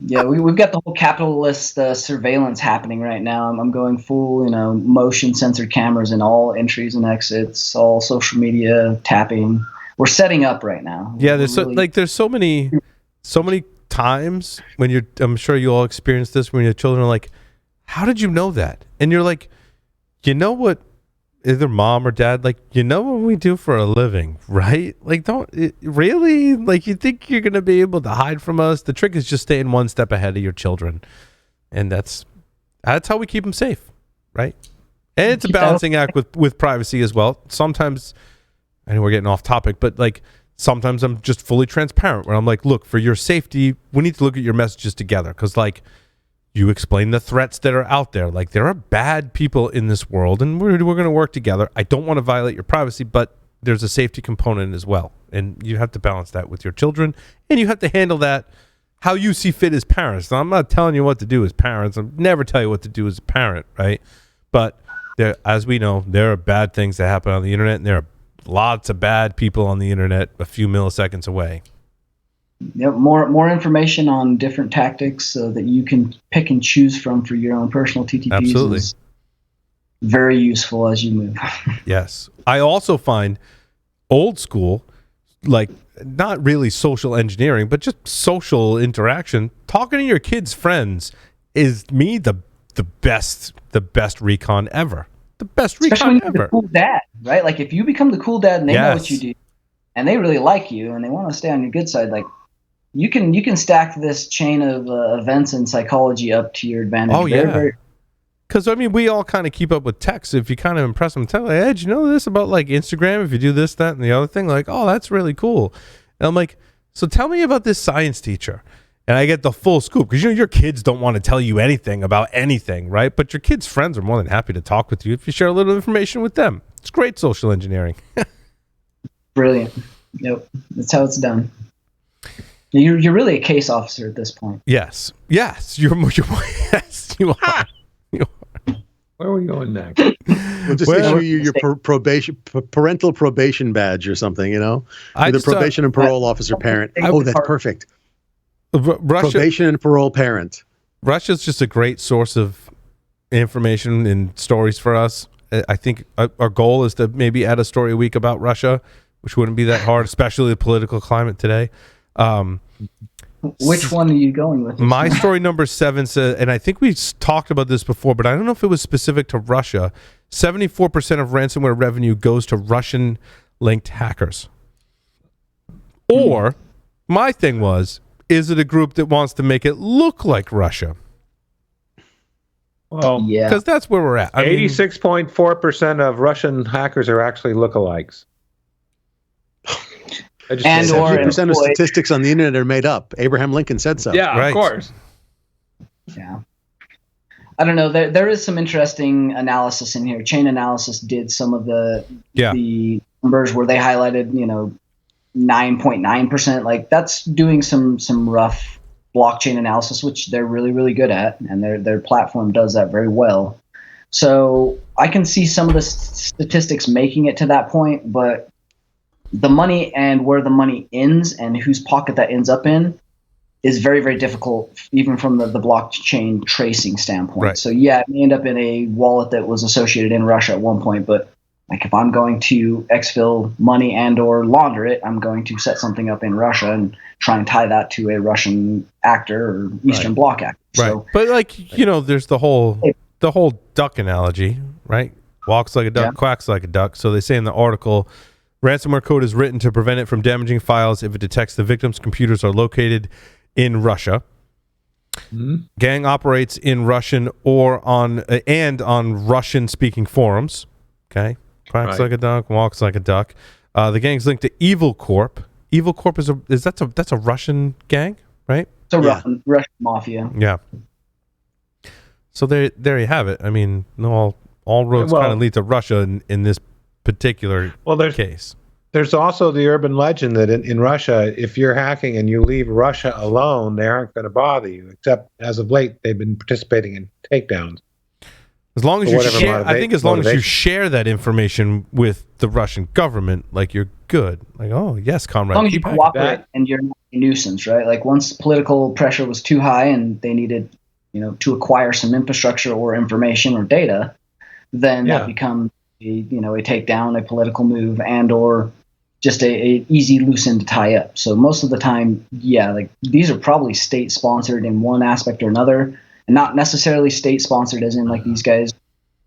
Yeah, we've got the whole capitalist surveillance happening right now. I'm going full, motion censored cameras in all entries and exits, all social media tapping. We're setting up right now. Yeah, there's so many times when I'm sure you all experience this when your children are like, how did you know that? And you're like, you know what, either mom or dad, like, you know what we do for a living, right? Like, really? Like, you think you're going to be able to hide from us? The trick is just staying one step ahead of your children. And that's how we keep them safe, right? And it's a balancing act with privacy as well. Sometimes, I know we're getting off topic, but like, sometimes I'm just fully transparent where I'm like, look, for your safety, we need to look at your messages together. Because like, you explain the threats that are out there. Like, there are bad people in this world, and we're going to work together. I don't want to violate your privacy, but there's a safety component as well. And you have to balance that with your children, and you have to handle that how you see fit as parents. Now, I'm not telling you what to do as parents. I'll never tell you what to do as a parent, right? But as we know, there are bad things that happen on the internet, and there are lots of bad people on the internet a few milliseconds away. Yep, more information on different tactics so that you can pick and choose from for your own personal TTPs. Absolutely. Is very useful as you move. Yes. I also find old school, like, not really social engineering, but just social interaction. Talking to your kids' friends is the best recon ever. The best Especially recon when you're ever. the cool dad, right? Like, if you become the cool dad and they know what you do, and they really like you and they want to stay on your good side, like, you can stack this chain of events and psychology up to your advantage. Oh, yeah. Because, I mean, we all kind of keep up with text. If you kind of impress them, tell them, hey, did you know this about, like, Instagram? If you do this, that, and the other thing, like, oh, that's really cool. And I'm like, so tell me about this science teacher. And I get the full scoop. Because, your kids don't want to tell you anything about anything, right? But your kids' friends are more than happy to talk with you if you share a little information with them. It's great social engineering. Brilliant. Yep. That's how it's done. You're really a case officer at this point. Yes. Yes. Yes, you are. Where are we going next? We'll just issue you your parental probation badge or something, With a probation and parole officer parent. Oh, that's perfect. Probation and parole parent. Russia's just a great source of information and stories for us. I think our goal is to maybe add a story a week about Russia, which wouldn't be that hard, especially the political climate today. Which one are you going with? My story number 7 says, and I think we talked about this before, but I don't know if it was specific to Russia. 74% of ransomware revenue goes to Russian-linked hackers. Or My thing was, is it a group that wants to make it look like Russia? Well, Yeah. Because that's where we're at. I mean, 86.4% of Russian hackers are actually lookalikes. And or 70% of statistics on the internet are made up. Abraham Lincoln said so. yeah, Right. of course. Yeah. I don't know. There is some interesting analysis in here. Chain Analysis did some of the numbers where they highlighted, 9.9%. Like that's doing some rough blockchain analysis, which they're really, really good at, and their platform does that very well. So I can see some of the statistics making it to that point, but the money and where the money ends and whose pocket that ends up in is very, very difficult, even from the blockchain tracing standpoint. Right. So yeah, it may end up in a wallet that was associated in Russia at one point, but like if I'm going to exfil money and or launder it, I'm going to set something up in Russia and try and tie that to a Russian actor or Eastern Bloc actor. right. So, But there's the whole duck analogy, right? Walks like a duck, quacks like a duck. So they say in the article, ransomware code is written to prevent it from damaging files if it detects the victim's computers are located in Russia. Mm-hmm. Gang operates in Russian or on Russian-speaking forums. Okay, quacks like a duck, walks like a duck. The gang's linked to Evil Corp. Evil Corp that's a Russian gang, right? it's a Russian mafia. Yeah. So there you have it. I mean, all roads kind of lead to Russia in this particular case. There's also the urban legend that in Russia, if you're hacking and you leave Russia alone, they aren't going to bother you. Except as of late, they've been participating in takedowns. As long as you share, I think as long as you share that information with the Russian government, like you're good. Like, oh yes, comrade. As long as you cooperate and you're not a nuisance, right? Like once political pressure was too high and they needed, to acquire some infrastructure or information or data, then that becomes a takedown, a political move, and or just a easy loose end to tie up. So most of the time, like these are probably state sponsored in one aspect or another, and not necessarily state sponsored as in like these guys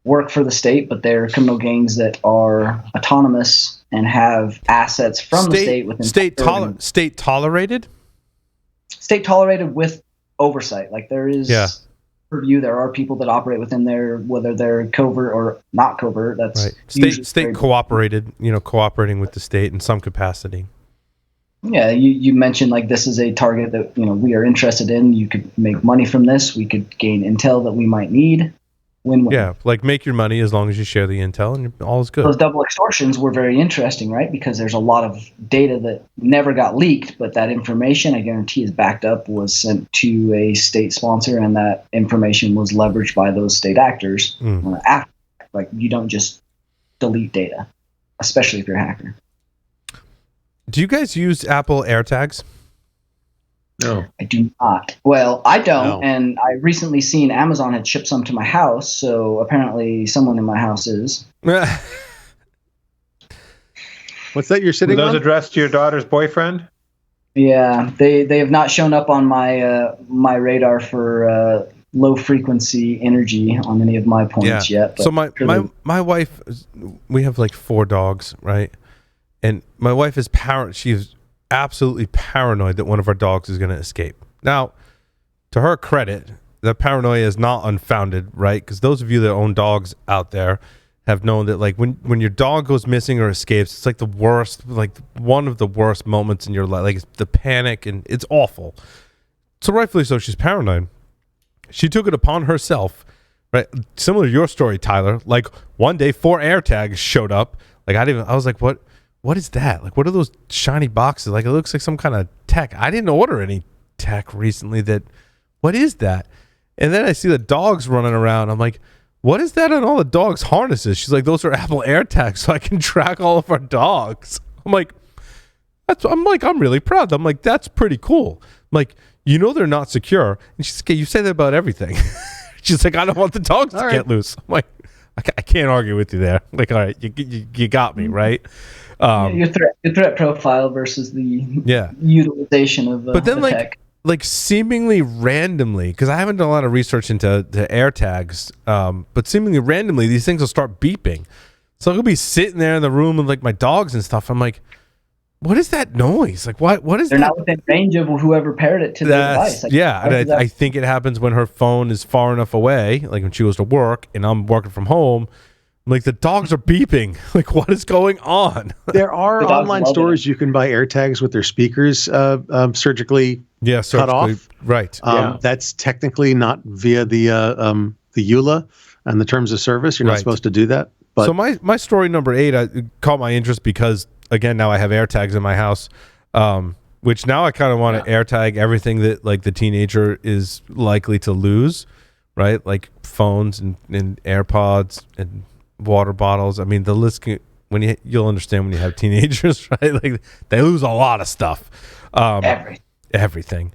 work for the state, but they're criminal gangs that are autonomous and have assets from the state within state tolerated. State tolerated with oversight. Like there is review. There are people that operate within there, whether they're covert or not covert. That's right. State cooperated. Cooperating with the state in some capacity. Yeah, you mentioned like this is a target that we are interested in. You could make money from this. We could gain intel that we might need. Win-win. Yeah, like make your money as long as you share the intel and all is good. Those double extortions were very interesting, right? Because there's a lot of data that never got leaked, but that information, I guarantee, is backed up, was sent to a state sponsor, and that information was leveraged by those state actors. After, like you don't just delete data, especially if you're a hacker. Do you guys use Apple AirTags? No, I do not. Well, I don't, and I recently seen Amazon had shipped some to my house, so apparently someone in my house is. What's that you're sitting on? Were those on? addressed to your daughter's boyfriend? Yeah, they have not shown up on my my radar for low frequency energy on any of my points yet. But so my wife, we have like 4 dogs, right? And my wife is she's absolutely paranoid that one of our dogs is going to escape. Now, to her credit, the paranoia is not unfounded, right? Because those of you that own dogs out there have known that like when your dog goes missing or escapes, it's like the worst, like one of the worst moments in your life. Like the panic, and it's awful. So rightfully so, she's paranoid. She took it upon herself, right? Similar to your story, Tyler. Like one day 4 AirTags showed up. Like I was like, what is that? Like, what are those shiny boxes? Like, it looks like some kind of tech. I didn't order any tech recently. What is that? And then I see the dogs running around. I'm like, what is that on all the dogs' harnesses? She's like, those are Apple AirTags, so I can track all of our dogs. I'm like, I'm really proud. I'm like, that's pretty cool. I'm like, they're not secure. And she's like, you say that about everything. She's like, I don't want the dogs to get loose. I'm like, I can't argue with you there. Like, all right, you got me, right? Your threat profile versus the utilization of but then the tech. like seemingly randomly, because I haven't done a lot of research into the AirTags, but seemingly randomly these things will start beeping. So I'll be sitting there in the room with like my dogs and stuff. I'm like, what is that noise? Like, what is They're that? not within range of whoever paired it to the device. Like, yeah, how does and that- I think it happens when her phone is far enough away, like when she goes to work and I'm working from home. Like, the dogs are beeping. Like, what is going on? There are The dogs online love stores you can buy AirTags with their speakers surgically Yeah, cut off. Right. That's technically not via the EULA and the terms of service. You're not Right. supposed to do that. But So my story number 8 caught my interest because, again, now I have AirTags in my house, which now I kind of want to AirTag everything that, like, the teenager is likely to lose, right? Like phones and AirPods and water bottles. I mean, the list can, you'll understand when you have teenagers, right? Like, they lose a lot of stuff. Everything.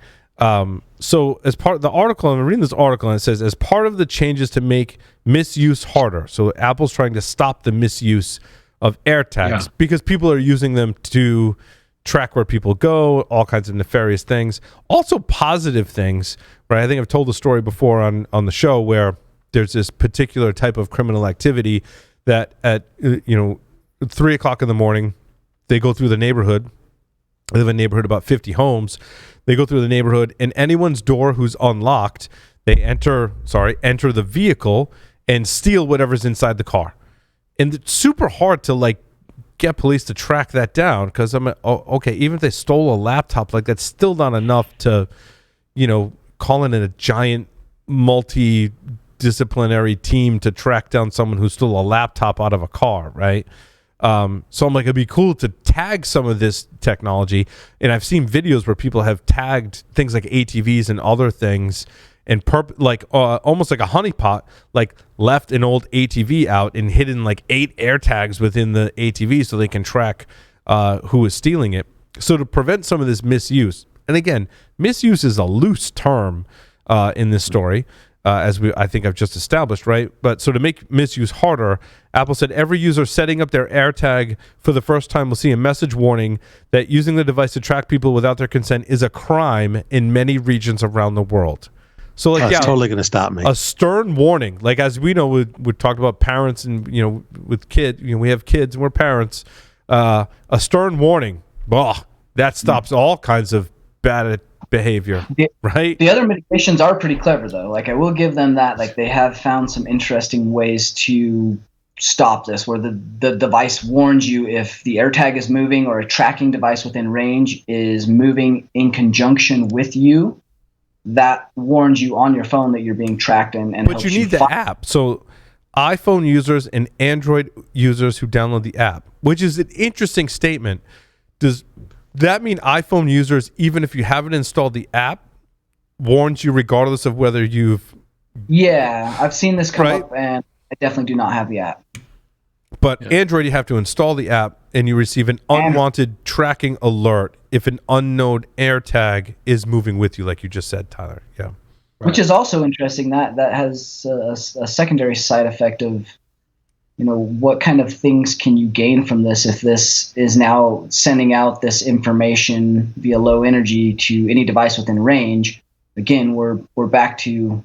So as part of the article, I'm reading this article, and it says, as part of the changes to make misuse harder, so Apple's trying to stop the misuse of AirTags because people are using them to track where people go, all kinds of nefarious things, also positive things, right? I think I've told the story before on the show where there's this particular type of criminal activity that at 3 o'clock in the morning, they go through the neighborhood. I live in a neighborhood about 50 homes. They go through the neighborhood, and anyone's door who's unlocked, they enter the vehicle and steal whatever's inside the car. And it's super hard to, like, get police to track that down because okay, even if they stole a laptop, like, that's still not enough to, call in a giant multidisciplinary team to track down someone who stole a laptop out of a car, right? So I'm like, it'd be cool to tag some of this technology. And I've seen videos where people have tagged things like ATVs and other things and almost like a honeypot, like left an old ATV out and hidden like 8 AirTags within the ATV so they can track who is stealing it. So to prevent some of this misuse, and again, misuse is a loose term in this story, I think I've just established, right? But so to make misuse harder, Apple said every user setting up their AirTag for the first time will see a message warning that using the device to track people without their consent is a crime in many regions around the world. So, like, that's totally going to stop me. A stern warning, like, as we know, we talked about parents and with kids, we have kids and we're parents. A stern warning, that stops all kinds of bad behavior, right? The other mitigations are pretty clever, though. Like, I will give them that. Like, they have found some interesting ways to stop this, where the device warns you if the AirTag is moving or a tracking device within range is moving in conjunction with you. That warns you on your phone that you're being tracked and but you need the app. So iPhone users and Android users who download the app, which is an interesting statement. Does that mean iPhone users, even if you haven't installed the app, warns you regardless of whether you've... Yeah, I've seen this come up, and I definitely do not have the app. But Android, you have to install the app, and you receive an unwanted tracking alert if an unknown AirTag is moving with you, like you just said, Tyler. Yeah. Right. Which is also interesting. That has a secondary side effect of, what kind of things can you gain from this if this is now sending out this information via low energy to any device within range. Again, we're back to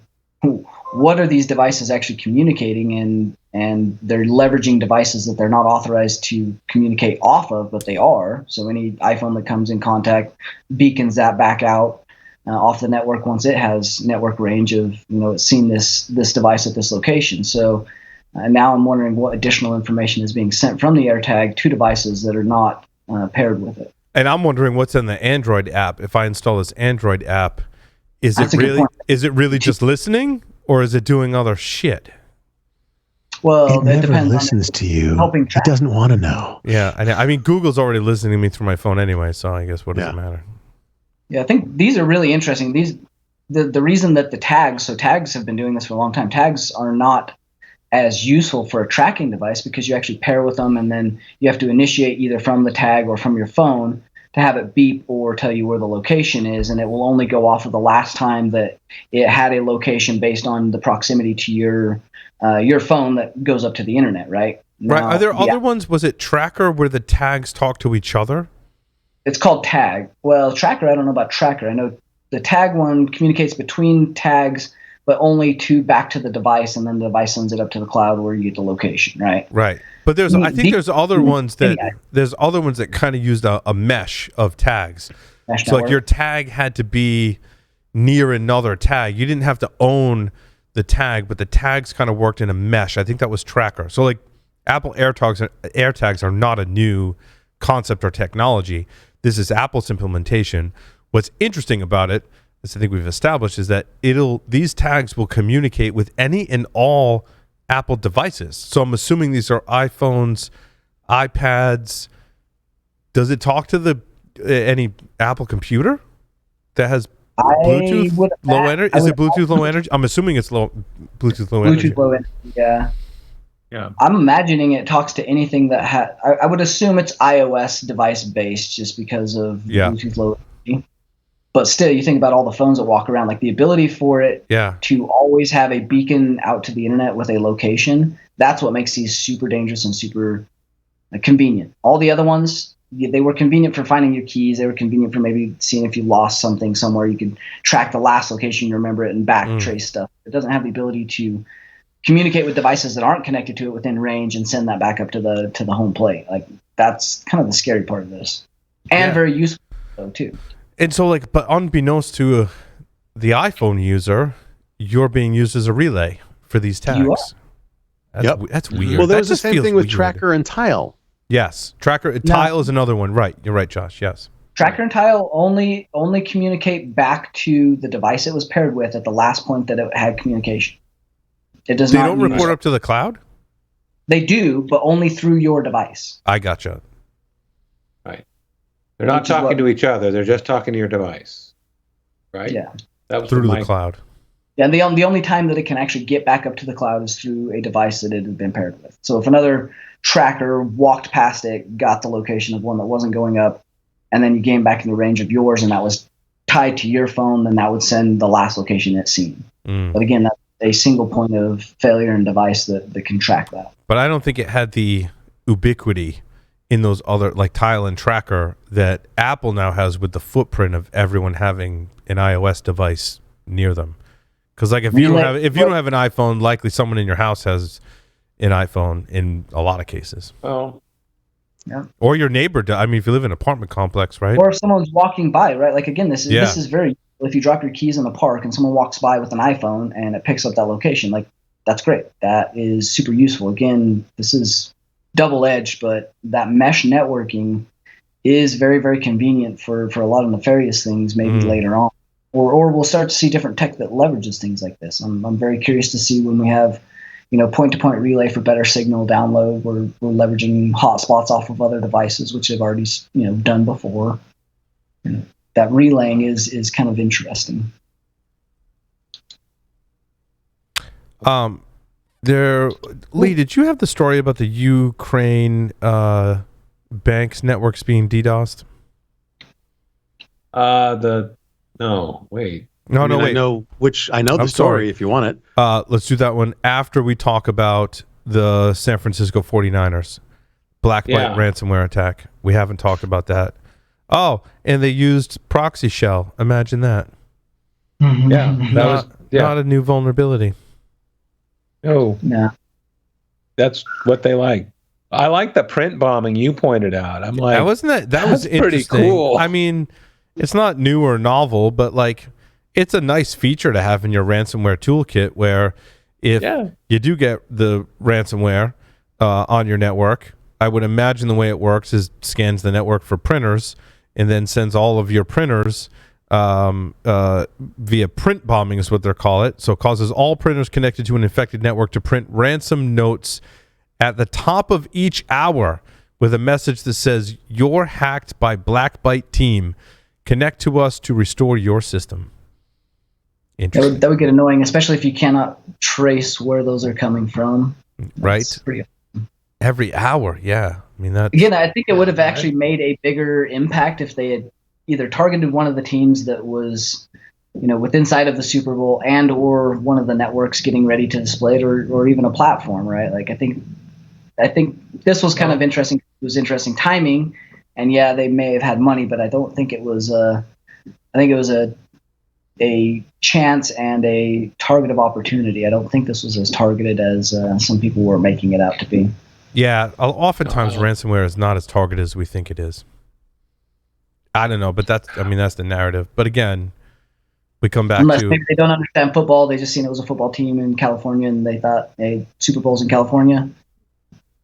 what are these devices actually communicating, and they're leveraging devices that they're not authorized to communicate off of, but they are. So any iPhone that comes in contact beacons that back out off the network once it has network range of, it's seen this device at this location. So now I'm wondering what additional information is being sent from the AirTag to devices that are not paired with it. And I'm wondering what's in the Android app. If I install this Android app, is it really just listening, or is it doing other shit? Well, it never listens to you. It doesn't want to know. Yeah, I mean, Google's already listening to me through my phone anyway, so I guess what does it matter? Yeah, I think these are really interesting. The reason that the tags have been doing this for a long time. Tags are not as useful for a tracking device because you actually pair with them, and then you have to initiate either from the tag or from your phone to have it beep or tell you where the location is, and it will only go off of the last time that it had a location based on the proximity to your phone that goes up to the internet, right? Right. Are there other ones? Was it Tracker where the tags talk to each other? It's called Tag. Well, Tracker, I don't know about Tracker. I know the Tag one communicates between tags but only back to the device, and then the device sends it up to the cloud where you get the location, right? Right. But I think there's other ones that kind of used a mesh of tags. So like your tag had to be near another tag. You didn't have to own the tag, but the tags kind of worked in a mesh. I think that was Tracker. So like Apple AirTags are not a new concept or technology. This is Apple's implementation. What's interesting about it, as I think we've established, is that these tags will communicate with any and all Apple devices. So I'm assuming these are iPhones, iPads. Does it talk to any Apple computer that has Bluetooth low energy? Is it Bluetooth low energy? I'm assuming it's Bluetooth low energy. Bluetooth low energy, yeah. Yeah. I'm imagining it talks to anything that I would assume it's iOS device based just because of Bluetooth low energy. But still, you think about all the phones that walk around, like the ability for it to always have a beacon out to the internet with a location. That's what makes these super dangerous and super convenient. All the other ones, they were convenient for finding your keys. They were convenient for maybe seeing if you lost something somewhere. You could track the last location, you remember it, and back trace stuff. It doesn't have the ability to communicate with devices that aren't connected to it within range and send that back up to the home plate. Like, that's kind of the scary part of this, and very useful though too. And so, like, but unbeknownst to the iPhone user, you're being used as a relay for these tags. That's weird. Well, there's the same thing with Tracker and Tile. Yes, Tile is another one. Right, you're right, Josh. Yes. Tracker and Tile only communicate back to the device it was paired with at the last point that it had communication. It does not. They don't report up to the cloud? They do, but only through your device. I gotcha. Right. They're not talking to each other. They're just talking to your device. Right? Yeah. That was through the cloud. Yeah, and the only time that it can actually get back up to the cloud is through a device that it had been paired with. So if another tracker walked past it, got the location of one that wasn't going up, and then you came back in the range of yours and that was tied to your phone, then that would send the last location it's seen. But again, that's a single point of failure in device that can track that. But I don't think it had the ubiquity in those other, like Tile and Tracker, that Apple now has with the footprint of everyone having an iOS device near them. Because like if you don't have an iPhone, likely someone in your house has an iPhone in a lot of cases. Oh, yeah. Or your neighbor. I mean, if you live in an apartment complex, right? Or if someone's walking by, right? Like again, this is very. If you drop your keys in the park and someone walks by with an iPhone and it picks up that location, like that's great. That is super useful. Again, this is double-edged, but that mesh networking is very, very convenient for a lot of nefarious things maybe later on. Or we'll start to see different tech that leverages things like this. I'm very curious to see when we have, point-to-point relay for better signal download. We're leveraging hotspots off of other devices, which they've already done before. That relaying is kind of interesting. Lee, did you have the story about the Ukraine banks networks being DDoSed? No, wait. No, wait. I know the story sorry. if you want it. Let's do that one after we talk about the San Francisco 49ers Blackbyte ransomware attack. We haven't talked about that. Oh, and they used proxy shell. Imagine that. Yeah, not a new vulnerability. Oh, no. That's what they like. I like the print bombing you pointed out. I'm like, that was pretty cool. I mean, it's not new or novel, but like, it's a nice feature to have in your ransomware toolkit. Where if you do get the ransomware on your network, I would imagine the way it works is scans the network for printers and then sends all of your printers via print bombing is what they call it. So it causes all printers connected to an infected network to print ransom notes at the top of each hour with a message that says, "You're hacked by Blackbyte team. Connect to us to restore your system." Interesting. That would get annoying, especially if you cannot trace where those are coming from. That's right. Every hour, yeah. I mean that. Again, I think it would have actually made a bigger impact if they had either targeted one of the teams that was, within sight of the Super Bowl, and or one of the networks getting ready to display it, or even a platform, right? Like I think this was kind of interesting. It was interesting timing, and they may have had money, but I don't think it was. I think it was a a chance and a target of opportunity. I don't think this was as targeted as some people were making it out to be. Yeah, oftentimes ransomware is not as targeted as we think it is. I don't know, but that's the narrative. But again, we come back Unless to maybe they don't understand football, they just seen it was a football team in California and they thought, hey, Super Bowl's in California.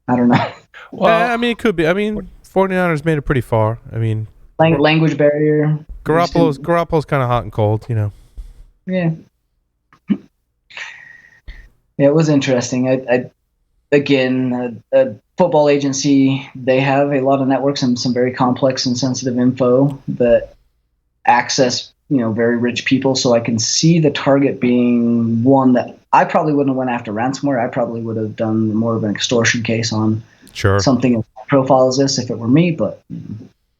I don't know. Well, it could be. 49ers made it pretty far. Language barrier. Garoppolo's kind of hot and cold, Yeah. Yeah, it was interesting. A football agency, they have a lot of networks and some very complex and sensitive info that access, very rich people. So I can see the target being one that I probably wouldn't have went after ransomware. I probably would have done more of an extortion case on something as profile as this if it were me, but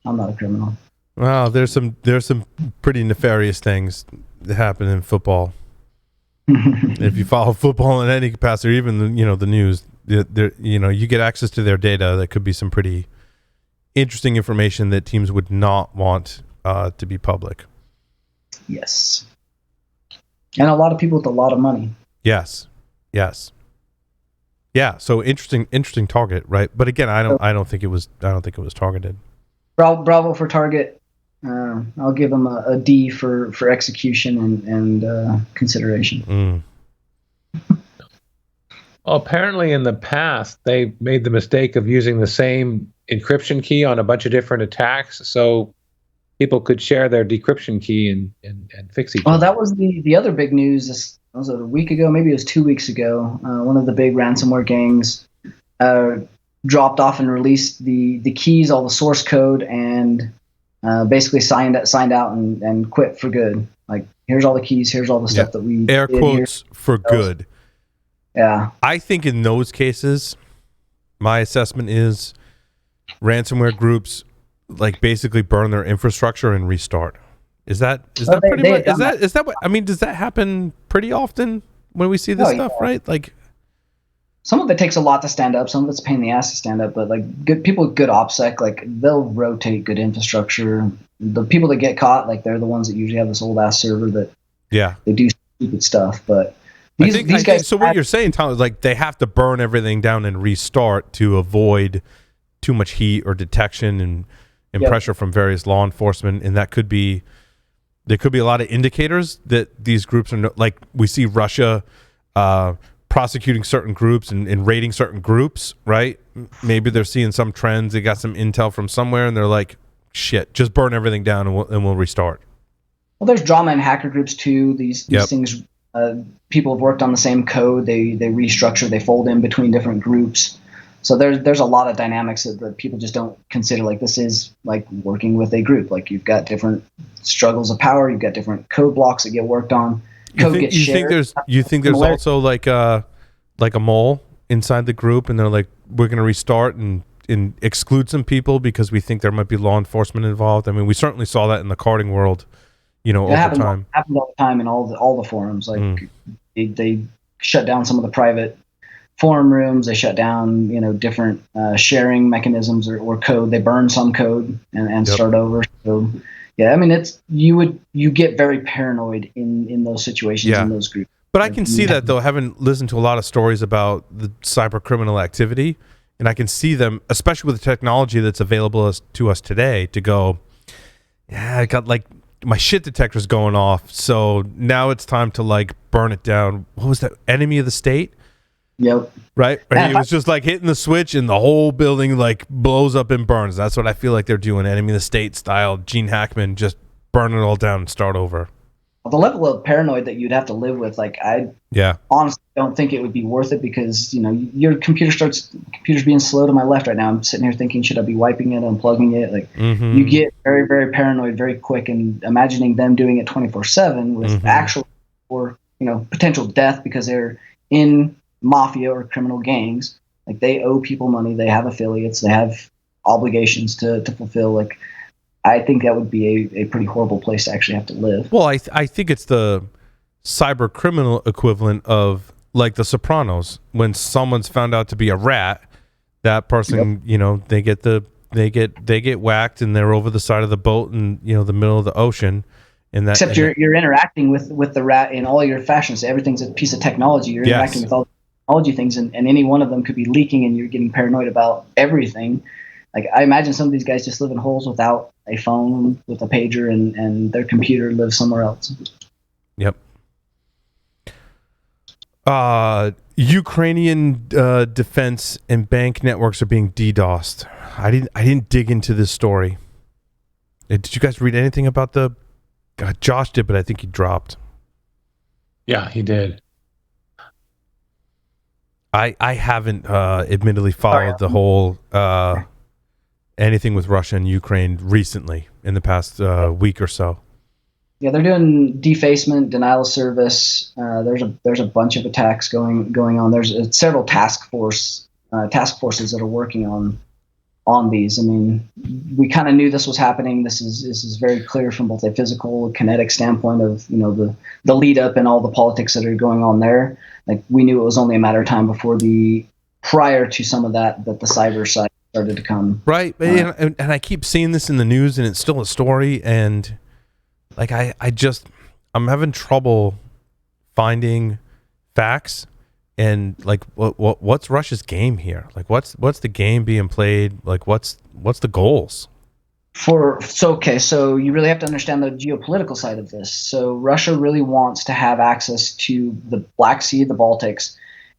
I'm not a criminal. Well, there's some pretty nefarious things that happen in football. If you follow football in any capacity, or even the news, you get access to their data. That could be some pretty interesting information that teams would not want to be public. Yes, and a lot of people with a lot of money. Yes. Yeah. So interesting target, right? But again, I don't think it was targeted. Bravo for target. I'll give them a D for execution and consideration. Well, apparently in the past, they made the mistake of using the same encryption key on a bunch of different attacks, so people could share their decryption key and fix each other. Well, that was the other big news. This was a week ago, maybe it was 2 weeks ago. One of the big ransomware gangs dropped off and released the keys, all the source code, and basically signed out and quit for good. Like, here's all the keys, here's all the stuff that we air quotes for good. Yeah. I think in those cases, my assessment is ransomware groups basically burn their infrastructure and restart. Is that what does that happen pretty often when we see this stuff, right? Some of it takes a lot to stand up, some of it's a pain in the ass to stand up, but good people with good OPSEC, they'll rotate good infrastructure. The people that get caught, they're the ones that usually have this old ass server that they do stupid stuff. But these guys. So what you're saying, Tom, is they have to burn everything down and restart to avoid too much heat or detection and pressure from various law enforcement, and there could be a lot of indicators that these groups are we see Russia prosecuting certain groups and raiding certain groups, right? Maybe they're seeing some trends. They got some intel from somewhere, and they're like, "Shit, just burn everything down, and we'll restart." Well, there's drama in hacker groups too. These things. People have worked on the same code. They restructure. They fold in between different groups. So there's a lot of dynamics that people just don't consider. This is working with a group. You've got different struggles of power. You've got different code blocks that get worked on. Code gets shared. You think there's also a mole inside the group, and they're we're going to restart and exclude some people because we think there might be law enforcement involved. We certainly saw that in the carding world, over time. It happens all the time in all the forums. They shut down some of the private forum rooms. They shut down different sharing mechanisms or code. They burn some code and start over. So yeah, it's you get very paranoid in those situations in those groups. But I can see that, though, having listened to a lot of stories about the cyber criminal activity, and I can see them, especially with the technology that's available to us today, to go, yeah, I got my shit detector's going off, so now it's time to burn it down. What was that? Enemy of the state? Yep. Right? And he was just hitting the switch and the whole building blows up and burns. That's what I feel like they're doing. Enemy of the state style, Gene Hackman, just burn it all down and start over. The level of paranoid that you'd have to live with, I honestly don't think it would be worth it because, your computer's being slow to my left right now. I'm sitting here thinking, should I be wiping it, unplugging it? You get very, very paranoid very quick, and imagining them doing it 24/7 with actual or, potential death because they're in mafia or criminal gangs. They owe people money. They have affiliates. They have obligations to fulfill. I think that would be a pretty horrible place to actually have to live. Well, I think it's the cyber criminal equivalent of The Sopranos. When someone's found out to be a rat, that person, they get whacked and they're over the side of the boat in the middle of the ocean, In that, except you're interacting with the rat in all your fashions. Everything's a piece of technology. You're interacting with all the technology things, and any one of them could be leaking, and you're getting paranoid about everything. Like, I imagine some of these guys just live in holes without a phone, with a pager, and their computer lives somewhere else. Yep. Ukrainian defense and bank networks are being DDoSed. I didn't dig into this story. Did you guys read anything about the? Josh did, but I think he dropped. Yeah, he did. I haven't admittedly followed the whole anything with Russia and Ukraine recently in the past week or so. Yeah, they're doing defacement, denial of service. There's a bunch of attacks going on. There's several task forces that are working on these. I mean, we kind of knew this was happening. This is very clear from both a physical, kinetic standpoint of the lead up and all the politics that are going on there. Like, we knew it was only a matter of time before prior to some of that the cyber side started to come. Right, and I keep seeing this in the news, and it's still a story, and like I'm having trouble finding facts. And like, what's Russia's game here? Like, what's the game being played? Like, what's the goals? So you really have to understand the geopolitical side of this. So Russia really wants to have access to the Black Sea, the Baltics,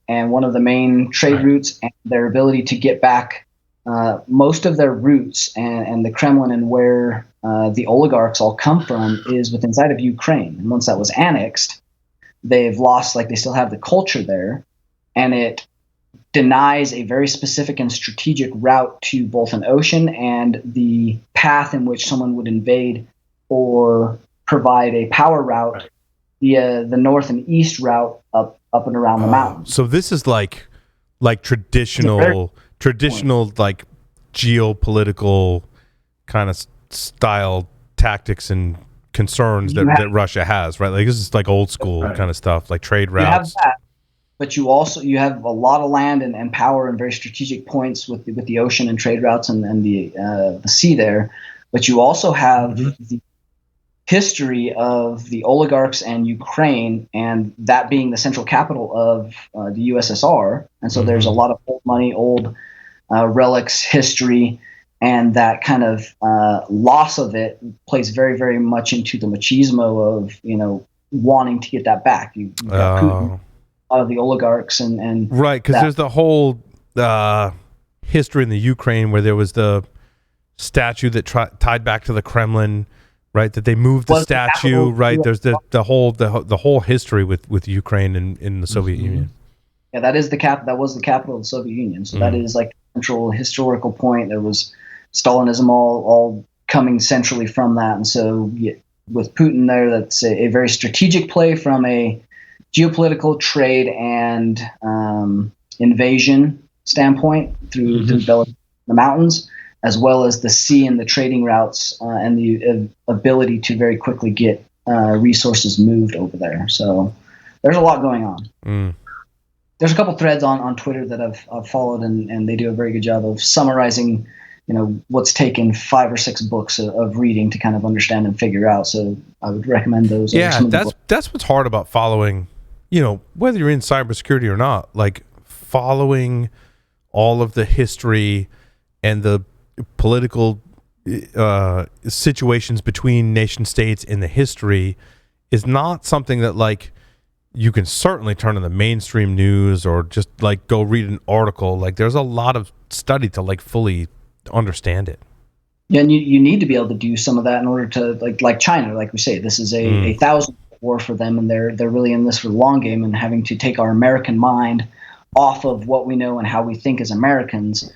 and one of the main trade routes, and their ability to get back most of their roots and the Kremlin and where the oligarchs all come from is within inside of Ukraine. And once that was annexed, they've lost, like, they still have the culture there, and it denies a very specific and strategic route to both an ocean and the path in which someone would invade or provide a power route via the north and east route up and around the mountains. So this is like traditional like geopolitical kind of style tactics and concerns that Russia has, right? Like, this is like old school kind of stuff, like trade routes. You have that, but you have a lot of land and power and very strategic points with the ocean and trade routes and the sea there. But you also have the history of the oligarchs and Ukraine, and that being the central capital of the USSR. And so there's a lot of old money, old relics, history. And that kind of loss of it plays very, very much into the machismo of, wanting to get that back. You've got Putin, a lot of the oligarchs, and right, because there's the whole history in the Ukraine where there was the statue that tied back to the Kremlin, right? That they moved the statue, right? There's the whole history with Ukraine in the Soviet Union. Yeah, that is that was the capital of the Soviet Union. So that is like the central historical point. There was Stalinism all coming centrally from that. And so with Putin there, that's a very strategic play from a geopolitical, trade, and invasion standpoint through the mountains, as well as the sea and the trading routes and the ability to very quickly get resources moved over there. So there's a lot going on. There's a couple threads on Twitter that I've followed, and they do a very good job of summarizing what's taken 5 or 6 books of reading to kind of understand and figure out. So I would recommend those. Yeah, that's what's hard about following, whether you're in cybersecurity or not, like following all of the history and the political situations between nation states in the history is not something that, like, you can certainly turn on the mainstream news or just like go read an article. Like, there's a lot of study to like fully understand it. Yeah, and you need to be able to do some of that in order to like China, like we say, this is a 1,000 war for them, and they're really in this for the long game, and having to take our American mind off of what we know and how we think as Americans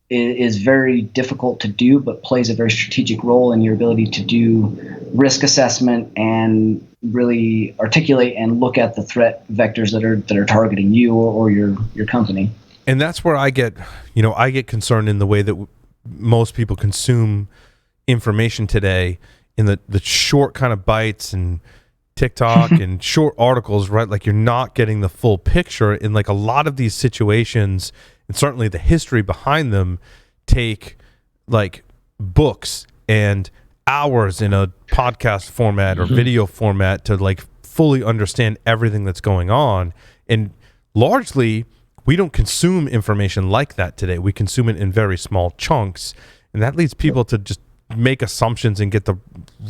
is very difficult to do, but plays a very strategic role in your ability to do risk assessment and really articulate and look at the threat vectors that are targeting you or your company. And that's where I get concerned in the way that most people consume information today, in the short kind of bites and TikTok and short articles, right? Like, you're not getting the full picture in like a lot of these situations, and certainly the history behind them take like books and hours in a podcast format or video format to like fully understand everything that's going on. And largely, we don't consume information like that today. We consume it in very small chunks, and that leads people to just make assumptions and get the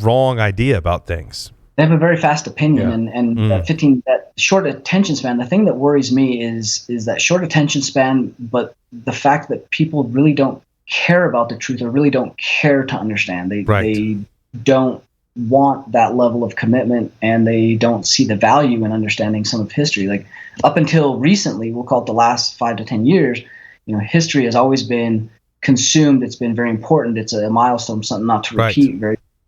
wrong idea about things. They have a very fast opinion, and that short attention span. The thing that worries me is that short attention span, but the fact that people really don't care about the truth or really don't care to understand. They don't want that level of commitment, and they don't see the value in understanding some of history. Like up until recently, we'll call it the last 5 to 10 years, history has always been consumed. It's been very important. It's a milestone, something not to repeat.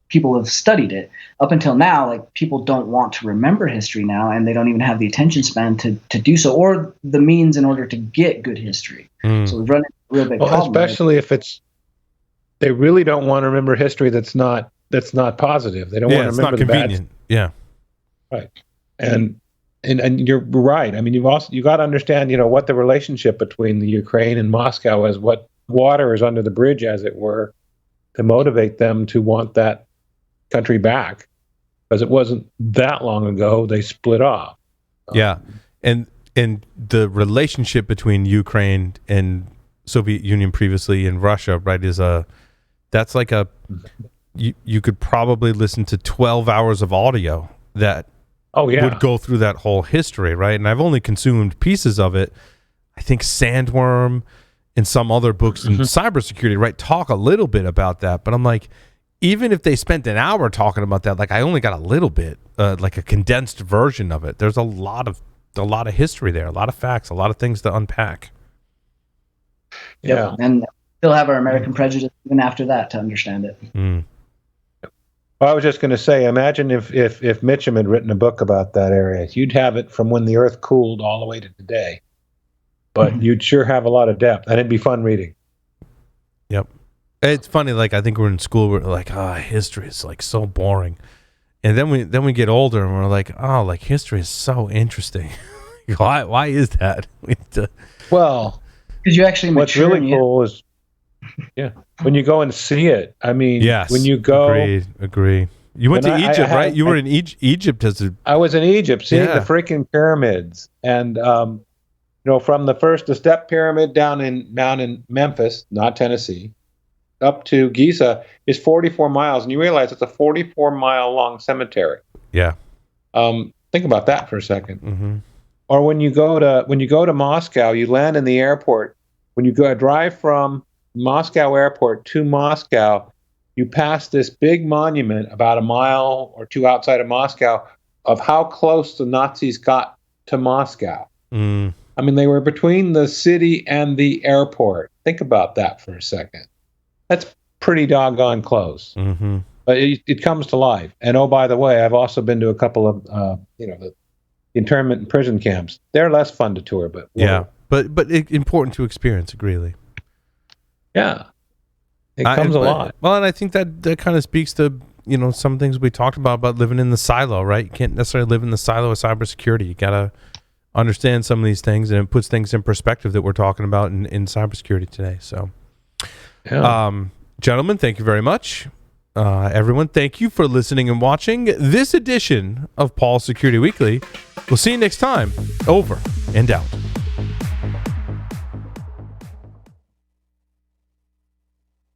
People have studied it. Up until now, like people don't want to remember history now, and they don't even have the attention span to do so, or the means in order to get good history. So we've run into a real big problem. Especially if they really don't want to remember history that's not positive. They don't want to remember the bad. Yeah. Right. And you're right. I mean, you got to understand, what the relationship between the Ukraine and Moscow is, what water is under the bridge, as it were, to motivate them to want that country back, because it wasn't that long ago they split off. Yeah. And the relationship between Ukraine and Soviet Union previously and Russia, right, that's like you could probably listen to 12 hours of audio that would go through that whole history, right? And I've only consumed pieces of it. I think Sandworm and some other books in cybersecurity, right, talk a little bit about that. But I'm like, even if they spent an hour talking about that, like I only got a little bit, like a condensed version of it. There's a lot of history there, a lot of facts, a lot of things to unpack. Yeah, and still have our American prejudice even after that to understand it. Well, I was just going to say, imagine if Mitchum had written a book about that area. You'd have it from when the Earth cooled all the way to today. But you'd sure have a lot of depth, and it'd be fun reading. Yep. It's funny, like I think we're in school, we're like, history is like so boring. And then we get older and we're like, oh, like history is so interesting. Why is that? Well, because you actually what's really cool is when you go and see it. I mean, when you go, agree. You went to Egypt, right? You were in Egypt I was in Egypt seeing the freaking pyramids, and from the step pyramid down in Memphis, not Tennessee, up to Giza is 44 miles, and you realize it's a 44-mile long cemetery. Yeah. Think about that for a second. Or when you go to Moscow, you land in the airport. When you drive from Moscow airport to Moscow, you pass this big monument about a mile or two outside of Moscow of how close the Nazis got to Moscow. I mean, they were between the city and the airport. Think about that for a second. That's pretty doggone close. But it comes to life. And oh, by the way, I've also been to a couple of the internment and prison camps. They're less fun to tour, but but important to experience. Greeley. Yeah, it comes a lot. Well, and I think that kind of speaks to some things we talked about living in the silo, right? You can't necessarily live in the silo of cybersecurity. You gotta understand some of these things, and it puts things in perspective that we're talking about in cybersecurity today. So. Gentlemen, thank you very much. Everyone, thank you for listening and watching this edition of Paul's Security Weekly. We'll see you next time. Over and out.